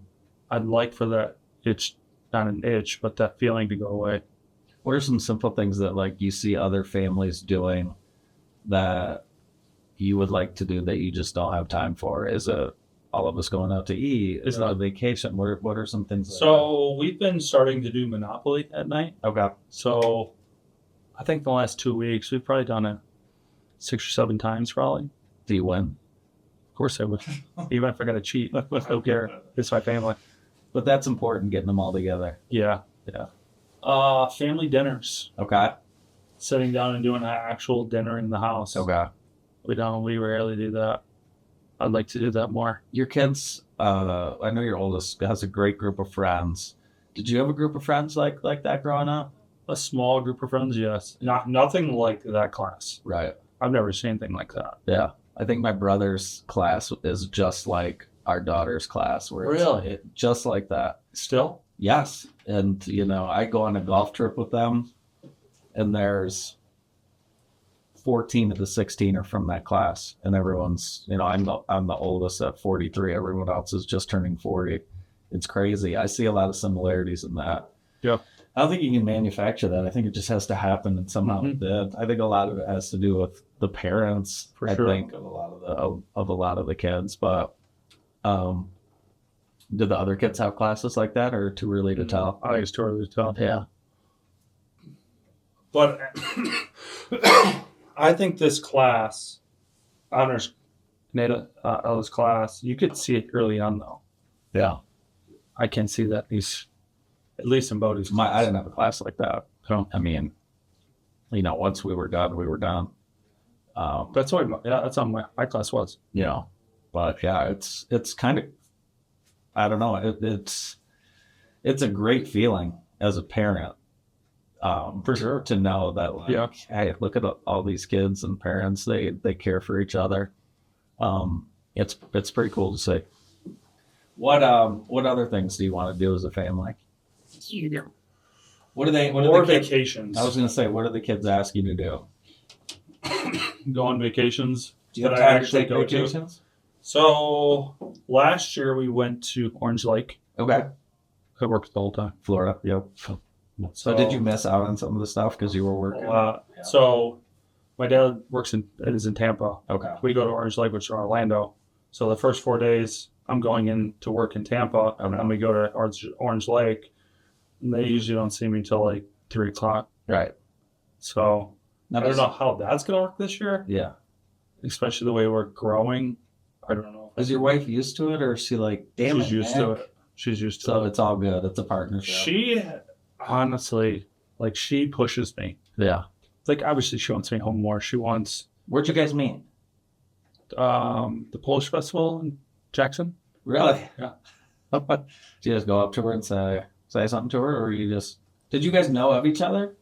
Speaker 3: I'd like for that itch, not an itch, but that feeling to go away.
Speaker 2: What are some simple things that you see other families doing that you would like to do that you just don't have time for? Is it all of us going out to eat? Is it a vacation? What are some things?
Speaker 3: So we've been starting to do Monopoly at night.
Speaker 2: Okay.
Speaker 3: So I think the last 2 weeks we've probably done it 6 or 7 times probably.
Speaker 2: Do you win?
Speaker 3: Of course I would. Even if I got to cheat. I don't care. It's my family.
Speaker 2: But that's important, getting them all together.
Speaker 3: Yeah. Family dinners.
Speaker 2: Okay.
Speaker 3: Sitting down and doing an actual dinner in the house.
Speaker 2: Okay.
Speaker 3: We rarely do that. I'd like to do that more.
Speaker 2: Your kids, I know your oldest has a great group of friends. Did you have a group of friends like that growing up?
Speaker 3: A small group of friends, yes. Nothing like that class.
Speaker 2: Right.
Speaker 3: I've never seen anything like that.
Speaker 2: Yeah. I think my brother's class is just like our daughter's class. Where
Speaker 3: Really?
Speaker 2: just like that.
Speaker 3: Still?
Speaker 2: Yes. And, I go on a golf trip with them, and there's 14 of the 16 are from that class. And everyone's, I'm the oldest at 43. Everyone else is just turning 40. It's crazy. I see a lot of similarities in that.
Speaker 3: Yeah.
Speaker 2: I don't think you can manufacture that. I think it just has to happen, and somehow it did. I think a lot of it has to do with the parents.
Speaker 3: For
Speaker 2: I
Speaker 3: sure.
Speaker 2: think of a lot of the kids. But did the other kids have classes like that, or too early to tell?
Speaker 3: I think it's too early to tell.
Speaker 2: Yeah.
Speaker 3: But I think this class, honors Nada's class, you could see it early on though.
Speaker 2: Yeah.
Speaker 3: I can see that at least in Bodie's class.
Speaker 2: I didn't have a class like that. So I mean, once we were done, we were done.
Speaker 3: That's how my class was.
Speaker 2: But yeah, it's kind of, I don't know. It's a great feeling as a parent. For sure, to know that hey, look at all these kids and parents, they care for each other. It's pretty cool to see. What other things do you want to do as a family? What
Speaker 3: More vacations.
Speaker 2: I was going to say, what do the kids ask you to do?
Speaker 3: Go on vacations.
Speaker 2: Do you have
Speaker 3: that I
Speaker 2: time to
Speaker 3: actually
Speaker 2: take
Speaker 3: go to.
Speaker 2: vacations?
Speaker 3: So last year we went to Orange Lake.
Speaker 2: Okay.
Speaker 3: I worked the whole time.
Speaker 2: Florida. Yep. So did you miss out on some of the stuff because you were working?
Speaker 3: So my dad is in Tampa.
Speaker 2: Okay.
Speaker 3: We go to Orange Lake, which is Orlando. So the first 4 days, I'm going in to work in Tampa, and then we go to Orange Lake. And they usually don't see me until like 3 o'clock.
Speaker 2: Right.
Speaker 3: So I don't know how that's going to work this year.
Speaker 2: Yeah.
Speaker 3: Especially the way we're growing. I don't know.
Speaker 2: Is your wife used to it, or is she like, damn
Speaker 3: She's used to it. She's used to
Speaker 2: So
Speaker 3: it.
Speaker 2: it's all good. It's a partnership.
Speaker 3: She honestly, she pushes me.
Speaker 2: Yeah.
Speaker 3: Obviously she wants me home more. She wants
Speaker 2: Where'd you guys meet?
Speaker 3: the Polish Festival in Jackson.
Speaker 2: Really?
Speaker 3: Yeah.
Speaker 2: Did you just go up to her and say something to her, or did you guys know of each other?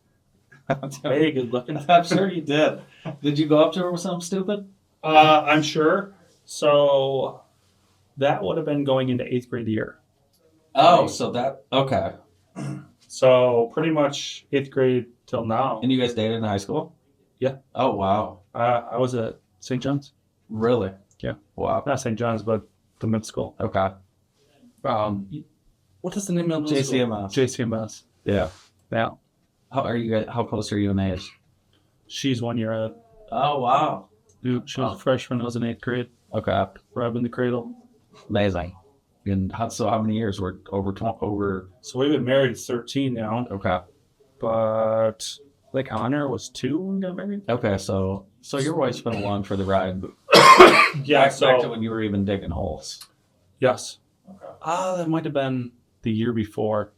Speaker 3: Hey, good looking.
Speaker 2: I'm sure you did. Did you go up to her with something stupid?
Speaker 3: I'm sure. So that would have been going into 8th grade year.
Speaker 2: Oh, so okay.
Speaker 3: So pretty much 8th grade till now.
Speaker 2: And you guys dated in high school?
Speaker 3: Yeah.
Speaker 2: Oh, wow.
Speaker 3: I was at St. John's.
Speaker 2: Really?
Speaker 3: Yeah.
Speaker 2: Wow.
Speaker 3: Not St. John's, but the mid school.
Speaker 2: Okay.
Speaker 3: What is the name of the
Speaker 2: JCMS.
Speaker 3: JCMS.
Speaker 2: Yeah.
Speaker 3: Yeah.
Speaker 2: How close are you in age?
Speaker 3: She's 1 year ahead.
Speaker 2: Oh, wow.
Speaker 3: She was a freshman. I was in 8th grade.
Speaker 2: Okay.
Speaker 3: Rubbing the cradle.
Speaker 2: Amazing. And how many years? We're over.
Speaker 3: So we've been married 13 now,
Speaker 2: Okay.
Speaker 3: but Honor was 2 when we got married.
Speaker 2: Okay. So your wife's been along for the ride.
Speaker 3: Yeah.
Speaker 2: Back to when you were even digging holes.
Speaker 3: Yes.
Speaker 2: Okay.
Speaker 3: That might have been the year before.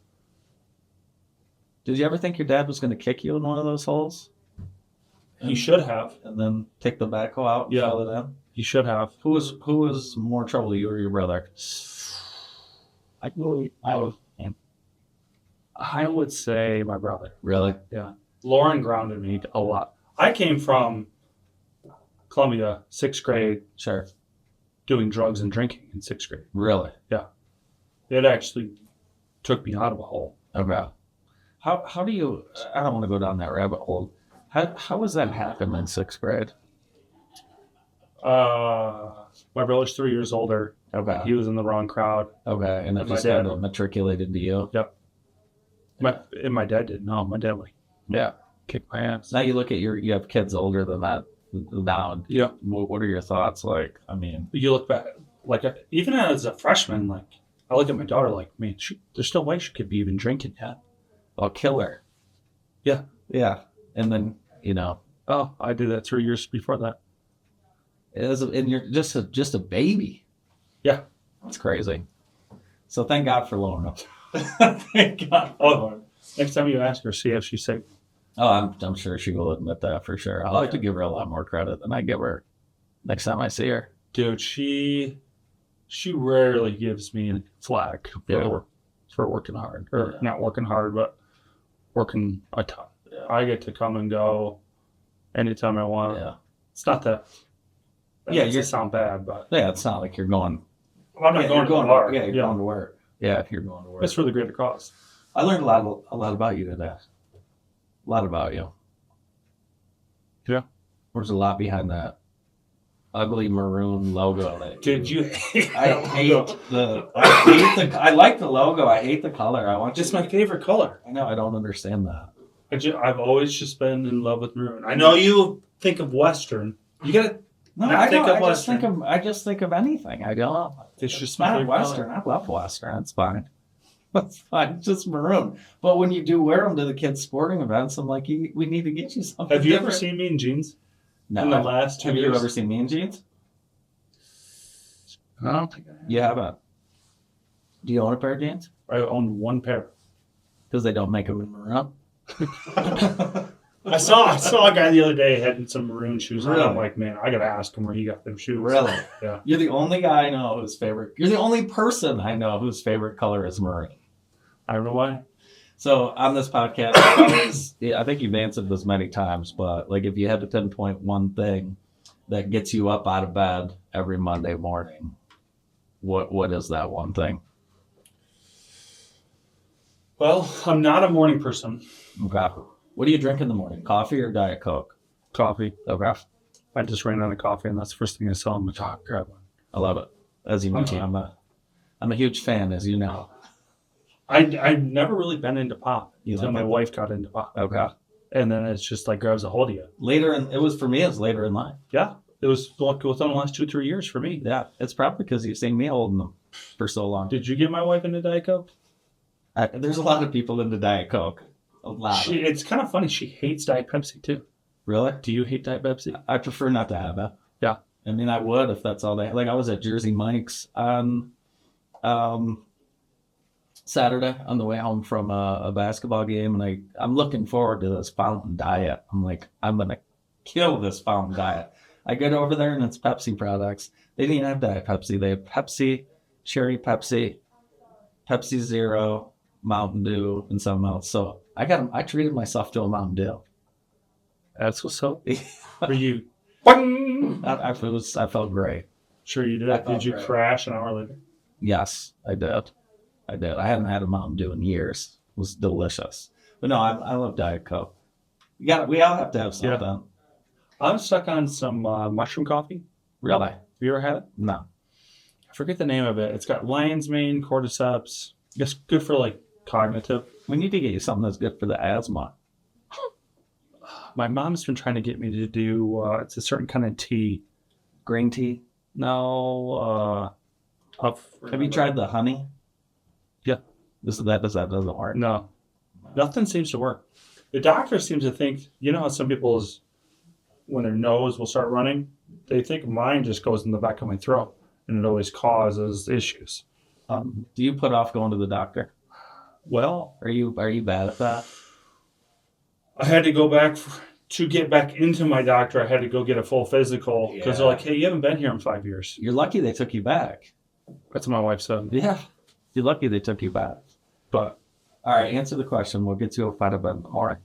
Speaker 2: Did you ever think your dad was going to kick you in one of those holes?
Speaker 3: He should have.
Speaker 2: And then take the backhoe out and fill it in?
Speaker 3: He should have.
Speaker 2: Who was more trouble, you or your brother?
Speaker 3: I would say my brother.
Speaker 2: Really?
Speaker 3: Yeah. Lauren grounded me a lot. I came from Columbia, 6th grade,
Speaker 2: Sure.
Speaker 3: doing drugs and drinking in 6th grade.
Speaker 2: Really?
Speaker 3: It actually took me out of a hole.
Speaker 2: Okay. How do you? I don't want to go down that rabbit hole. How was that happen in 6th grade?
Speaker 3: My brother's 3 years older.
Speaker 2: Okay.
Speaker 3: He was in the wrong crowd.
Speaker 2: Okay, and
Speaker 3: And
Speaker 2: if
Speaker 3: my
Speaker 2: you
Speaker 3: dad-
Speaker 2: said matriculated to you.
Speaker 3: Yep. My dad did. No, my dad
Speaker 2: Yeah.
Speaker 3: kicked my ass.
Speaker 2: Now you look at you have kids older than that now.
Speaker 3: Yeah.
Speaker 2: What are your thoughts? Like, I mean,
Speaker 3: You look back, even as a freshman, I look at my daughter man, there's no way she could be even drinking yet.
Speaker 2: I'll kill her.
Speaker 3: Yeah.
Speaker 2: Yeah. And then,
Speaker 3: Oh, I did that 3 years before that.
Speaker 2: and you're just a baby.
Speaker 3: Yeah.
Speaker 2: That's crazy. So thank God for Lauren. Thank God for Lauren.
Speaker 3: Next time you ask her, see if she's safe.
Speaker 2: Oh, I'm sure she will admit that for sure. I like to give her a lot more credit than I give her next time I see her.
Speaker 3: Dude, she rarely gives me flack for working hard. Or not working hard, but working a ton.
Speaker 2: Yeah.
Speaker 3: I get to come and go anytime I want.
Speaker 2: Yeah.
Speaker 3: It's not that.
Speaker 2: Yeah,
Speaker 3: you sound bad, but
Speaker 2: Yeah, it's not like you're going.
Speaker 3: I'm not going to the bar.
Speaker 2: Yeah, you're going to work. Yeah, you're going to work.
Speaker 3: It's for the greater cause.
Speaker 2: I learned a lot about you today. A lot about you.
Speaker 3: Yeah.
Speaker 2: There's a lot behind that ugly maroon logo.
Speaker 3: Did you?
Speaker 2: I like the logo. I hate the color.
Speaker 3: It's my favorite color.
Speaker 2: I know. I don't understand that.
Speaker 3: I've always just been in love with maroon. I know you think of Western. You gotta.
Speaker 2: No,
Speaker 3: Not
Speaker 2: I
Speaker 3: think
Speaker 2: don't.
Speaker 3: of Western.
Speaker 2: I just think of anything. I don't.
Speaker 3: It's just
Speaker 2: not
Speaker 3: my favorite
Speaker 2: Western.
Speaker 3: color.
Speaker 2: I love Western. It's fine. It's fine. It's just maroon. But when you do wear them to the kids' sporting events, I'm like, we need to get you something.
Speaker 3: Have you ever
Speaker 2: different.
Speaker 3: seen me in jeans?
Speaker 2: No.
Speaker 3: In the last 2
Speaker 2: Have
Speaker 3: years?
Speaker 2: you ever seen me in jeans?
Speaker 3: I don't think I have.
Speaker 2: You haven't. Do you own a pair of jeans?
Speaker 3: I own one pair.
Speaker 2: Because they don't make them in maroon.
Speaker 3: I saw a guy the other day had some maroon shoes on.
Speaker 2: Really?
Speaker 3: I'm like, man, I gotta ask him where he got them shoes.
Speaker 2: Really?
Speaker 3: Yeah.
Speaker 2: You're the only guy I know whose favorite. You're the only person I know whose favorite color is maroon.
Speaker 3: I don't know why.
Speaker 2: So on this podcast, I think you've answered this many times, but like if you had to pinpoint one thing that gets you up out of bed every Monday morning, what is that one thing?
Speaker 3: Well, I'm not a morning person.
Speaker 2: Okay. What do you drink in the morning? Coffee or Diet Coke?
Speaker 3: Coffee.
Speaker 2: Okay.
Speaker 3: I just ran out of coffee, and that's the first thing I saw in my top. Grab one.
Speaker 2: I love it. As you know,
Speaker 3: Okay.
Speaker 2: I'm a huge fan, as you know.
Speaker 3: I've never really been into pop
Speaker 2: You
Speaker 3: until
Speaker 2: like
Speaker 3: my
Speaker 2: it?
Speaker 3: wife got into pop.
Speaker 2: Okay.
Speaker 3: And then it's just like grabs a hold of you.
Speaker 2: It was later in life.
Speaker 3: Yeah. It was like within the last 2-3 years for me.
Speaker 2: Yeah. It's probably because you've seen me holding them for so long.
Speaker 3: Did you get my wife into Diet Coke?
Speaker 2: There's a lot of people into Diet Coke. A lot.
Speaker 3: It's kind of funny. She hates Diet Pepsi too.
Speaker 2: Really?
Speaker 3: Do you hate Diet Pepsi?
Speaker 2: I prefer not to have it.
Speaker 3: Yeah.
Speaker 2: I mean, I would if that's all they... Like, I was at Jersey Mike's on Saturday on the way home from a basketball game, and I'm looking forward to this fountain diet. I'm like, I'm going to kill this fountain diet. I get over there, and it's Pepsi products. They didn't have Diet Pepsi. They have Pepsi, Cherry Pepsi, Pepsi Zero, Mountain Dew, and something else. So I treated myself to a Mountain Dew.
Speaker 3: That's what's up. For you. Bang!
Speaker 2: I felt great.
Speaker 3: Sure you did.
Speaker 2: I felt
Speaker 3: Did you
Speaker 2: great.
Speaker 3: crash an hour later?
Speaker 2: Yes, I did. I hadn't had a Mountain Dew in years. It was delicious. But no, I love Diet Coke. We all have to have something.
Speaker 3: Yeah. I'm stuck on some mushroom coffee.
Speaker 2: Really?
Speaker 3: Have you ever had it?
Speaker 2: No.
Speaker 3: I forget the name of it. It's got lion's mane, cordyceps. It's good for like cognitive.
Speaker 2: We need to get you something that's good for the asthma.
Speaker 3: My mom's been trying to get me to do, it's a certain kind of tea.
Speaker 2: Green tea.
Speaker 3: No,
Speaker 2: Have you tried the honey?
Speaker 3: Yeah.
Speaker 2: That doesn't work.
Speaker 3: No, nothing seems to work. The doctor seems to think, you know how some people's, when their nose will start running, they think mine just goes in the back of my throat and it always causes issues.
Speaker 2: Do you put off going to the doctor?
Speaker 3: Well,
Speaker 2: Are you bad at that?
Speaker 3: I had to go back to get back into my doctor. I had to go get a full physical because they're
Speaker 2: Yeah.
Speaker 3: like, hey, you haven't been here in 5 years.
Speaker 2: You're lucky they took you back.
Speaker 3: That's what my wife said.
Speaker 2: Yeah. You're lucky they took you back.
Speaker 3: But
Speaker 2: All right, answer the question. We'll get you a fight about it. All right.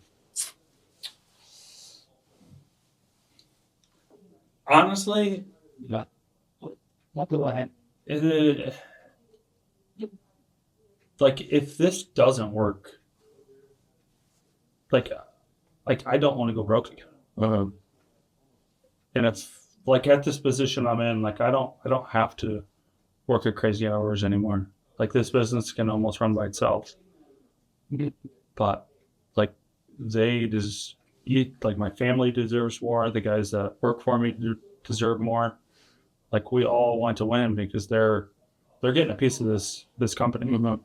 Speaker 3: honestly,
Speaker 2: Go ahead.
Speaker 3: like if this doesn't work, like I don't want to go broke again. And if like at this position I'm in, like I don't have to work at crazy hours anymore. Like this business can almost run by itself. But like like my family deserves more. The guys that work for me deserve more. Like we all want to win because they're getting a piece of this company.
Speaker 2: Mm-hmm.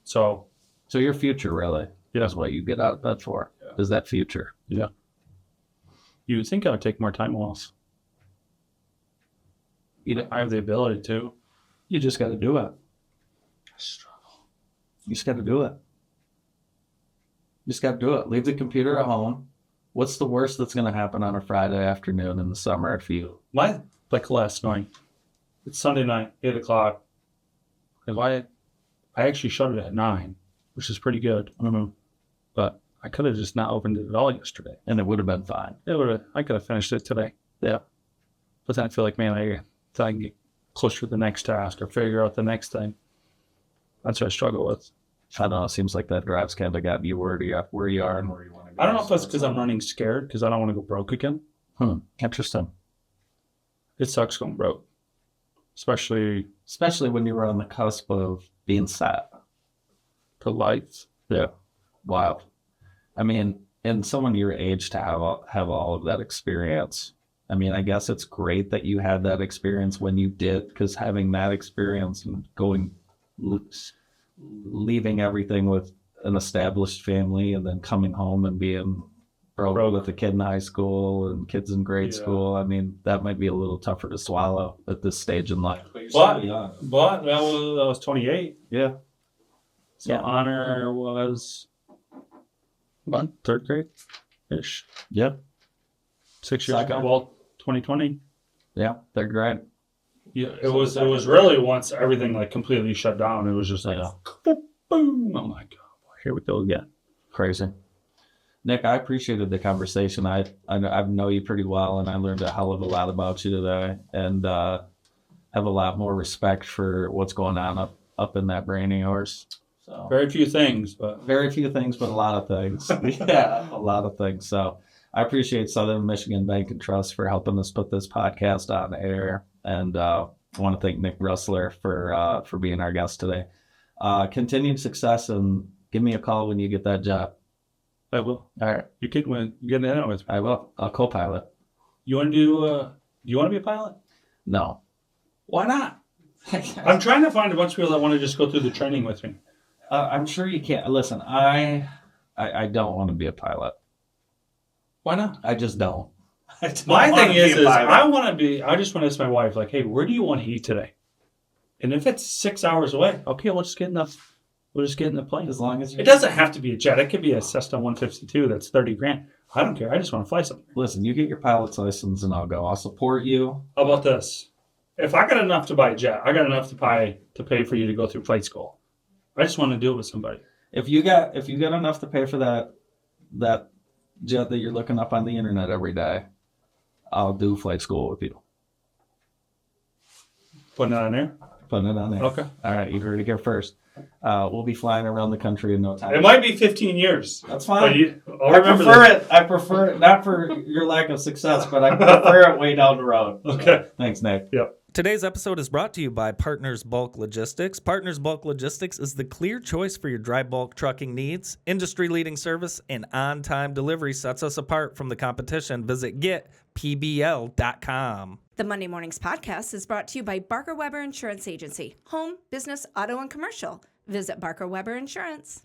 Speaker 3: So
Speaker 2: So your future really is what you get out of bed for. Is that future?
Speaker 3: yeah, you would think I would take more time off. I have the ability to.
Speaker 2: You just got to do it.
Speaker 3: I struggle.
Speaker 2: You just got to do it. You just got to do it. Leave the computer at home. What's the worst that's going to happen on a Friday afternoon in the summer if you...
Speaker 3: like last night. It's Sunday night, 8 o'clock. If I actually shut it at 9, which is pretty good.
Speaker 2: Mm-hmm.
Speaker 3: But I could have just not opened it at all yesterday.
Speaker 2: And it would have been fine.
Speaker 3: I could have finished it today.
Speaker 2: Yeah.
Speaker 3: But then I feel like, man, I can get closer to the next task or figure out the next thing. That's what I struggle with.
Speaker 2: I don't know. It seems like that drive's kind of got you where you are and where you want to go.
Speaker 3: I don't know if that's because I'm running scared because I don't want to go broke again.
Speaker 2: Interesting.
Speaker 3: It sucks going broke. Especially
Speaker 2: when you were on the cusp of being set.
Speaker 3: to life.
Speaker 2: Yeah. Wow. I mean, and someone your age to have all of that experience. I mean, I guess it's great that you had that experience when you did, because having that experience and leaving everything with an established family and then coming home and being broke with a kid in high school and kids in grade school. I mean, that might be a little tougher to swallow at this stage in life.
Speaker 3: But that was 28.
Speaker 2: Yeah.
Speaker 3: So Honor was about 3rd grade-ish.
Speaker 2: Yep.
Speaker 3: 6 years ago.
Speaker 2: Second.
Speaker 3: Well, 2020.
Speaker 2: Yeah. 3rd grade.
Speaker 3: Yeah, it was really once everything like completely shut down. It was just like boom. Oh my god, here we go again.
Speaker 2: Crazy. Nick, I appreciated the conversation. I know you pretty well, and I learned a hell of a lot about you today, and have a lot more respect for what's going on up in that brain of yours. So
Speaker 3: Very few things, but
Speaker 2: a lot of things. Yeah, a lot of things. So I appreciate Southern Michigan Bank and Trust for helping us put this podcast on air, and I want to thank Nick Russler for being our guest today. Continued success, and give me a call when you get that job.
Speaker 3: I will.
Speaker 2: All right.
Speaker 3: You can win. Get in it with me.
Speaker 2: I will. I'll co-pilot.
Speaker 3: You want to do? Do you want to be a pilot?
Speaker 2: No.
Speaker 3: Why not? I'm trying to find a bunch of people that want to just go through the training with me.
Speaker 2: I'm sure you can. Listen, I don't want to be a pilot.
Speaker 3: Why not?
Speaker 2: I just don't.
Speaker 3: My thing is I just want to ask my wife, like, hey, where do you want to eat today? And if it's 6 hours away, okay, we'll just get in the plane.
Speaker 2: As long as
Speaker 3: It doesn't have to be a jet. It could be a Cessna 152 that's $30,000. I don't care. I just want to fly something.
Speaker 2: Listen, you get your pilot's license and I'll go. I'll support you.
Speaker 3: How about this? If I got enough to buy a jet, I got enough to pay for you to go through flight school. I just want to do it with somebody.
Speaker 2: If you got enough to pay for that jet that you're looking up on the internet every day, I'll do flight school with you.
Speaker 3: Putting it on there?
Speaker 2: Putting it on there.
Speaker 3: Okay.
Speaker 2: All right, you heard it here first. We'll be flying around the country in no time.
Speaker 3: It might be 15 years.
Speaker 2: That's fine.
Speaker 3: I
Speaker 2: prefer it, not for your lack of success, but I prefer it way down the road.
Speaker 3: Okay.
Speaker 2: So, thanks, Nick.
Speaker 3: Yep.
Speaker 4: Today's episode is brought to you by Partners Bulk Logistics. Partners Bulk Logistics is the clear choice for your dry bulk trucking needs. Industry-leading service and on-time delivery sets us apart from the competition. Visit getpbl.com.
Speaker 1: The Monday Mornings podcast is brought to you by Barker Weber Insurance Agency. Home, business, auto, and commercial. Visit Barker Weber Insurance.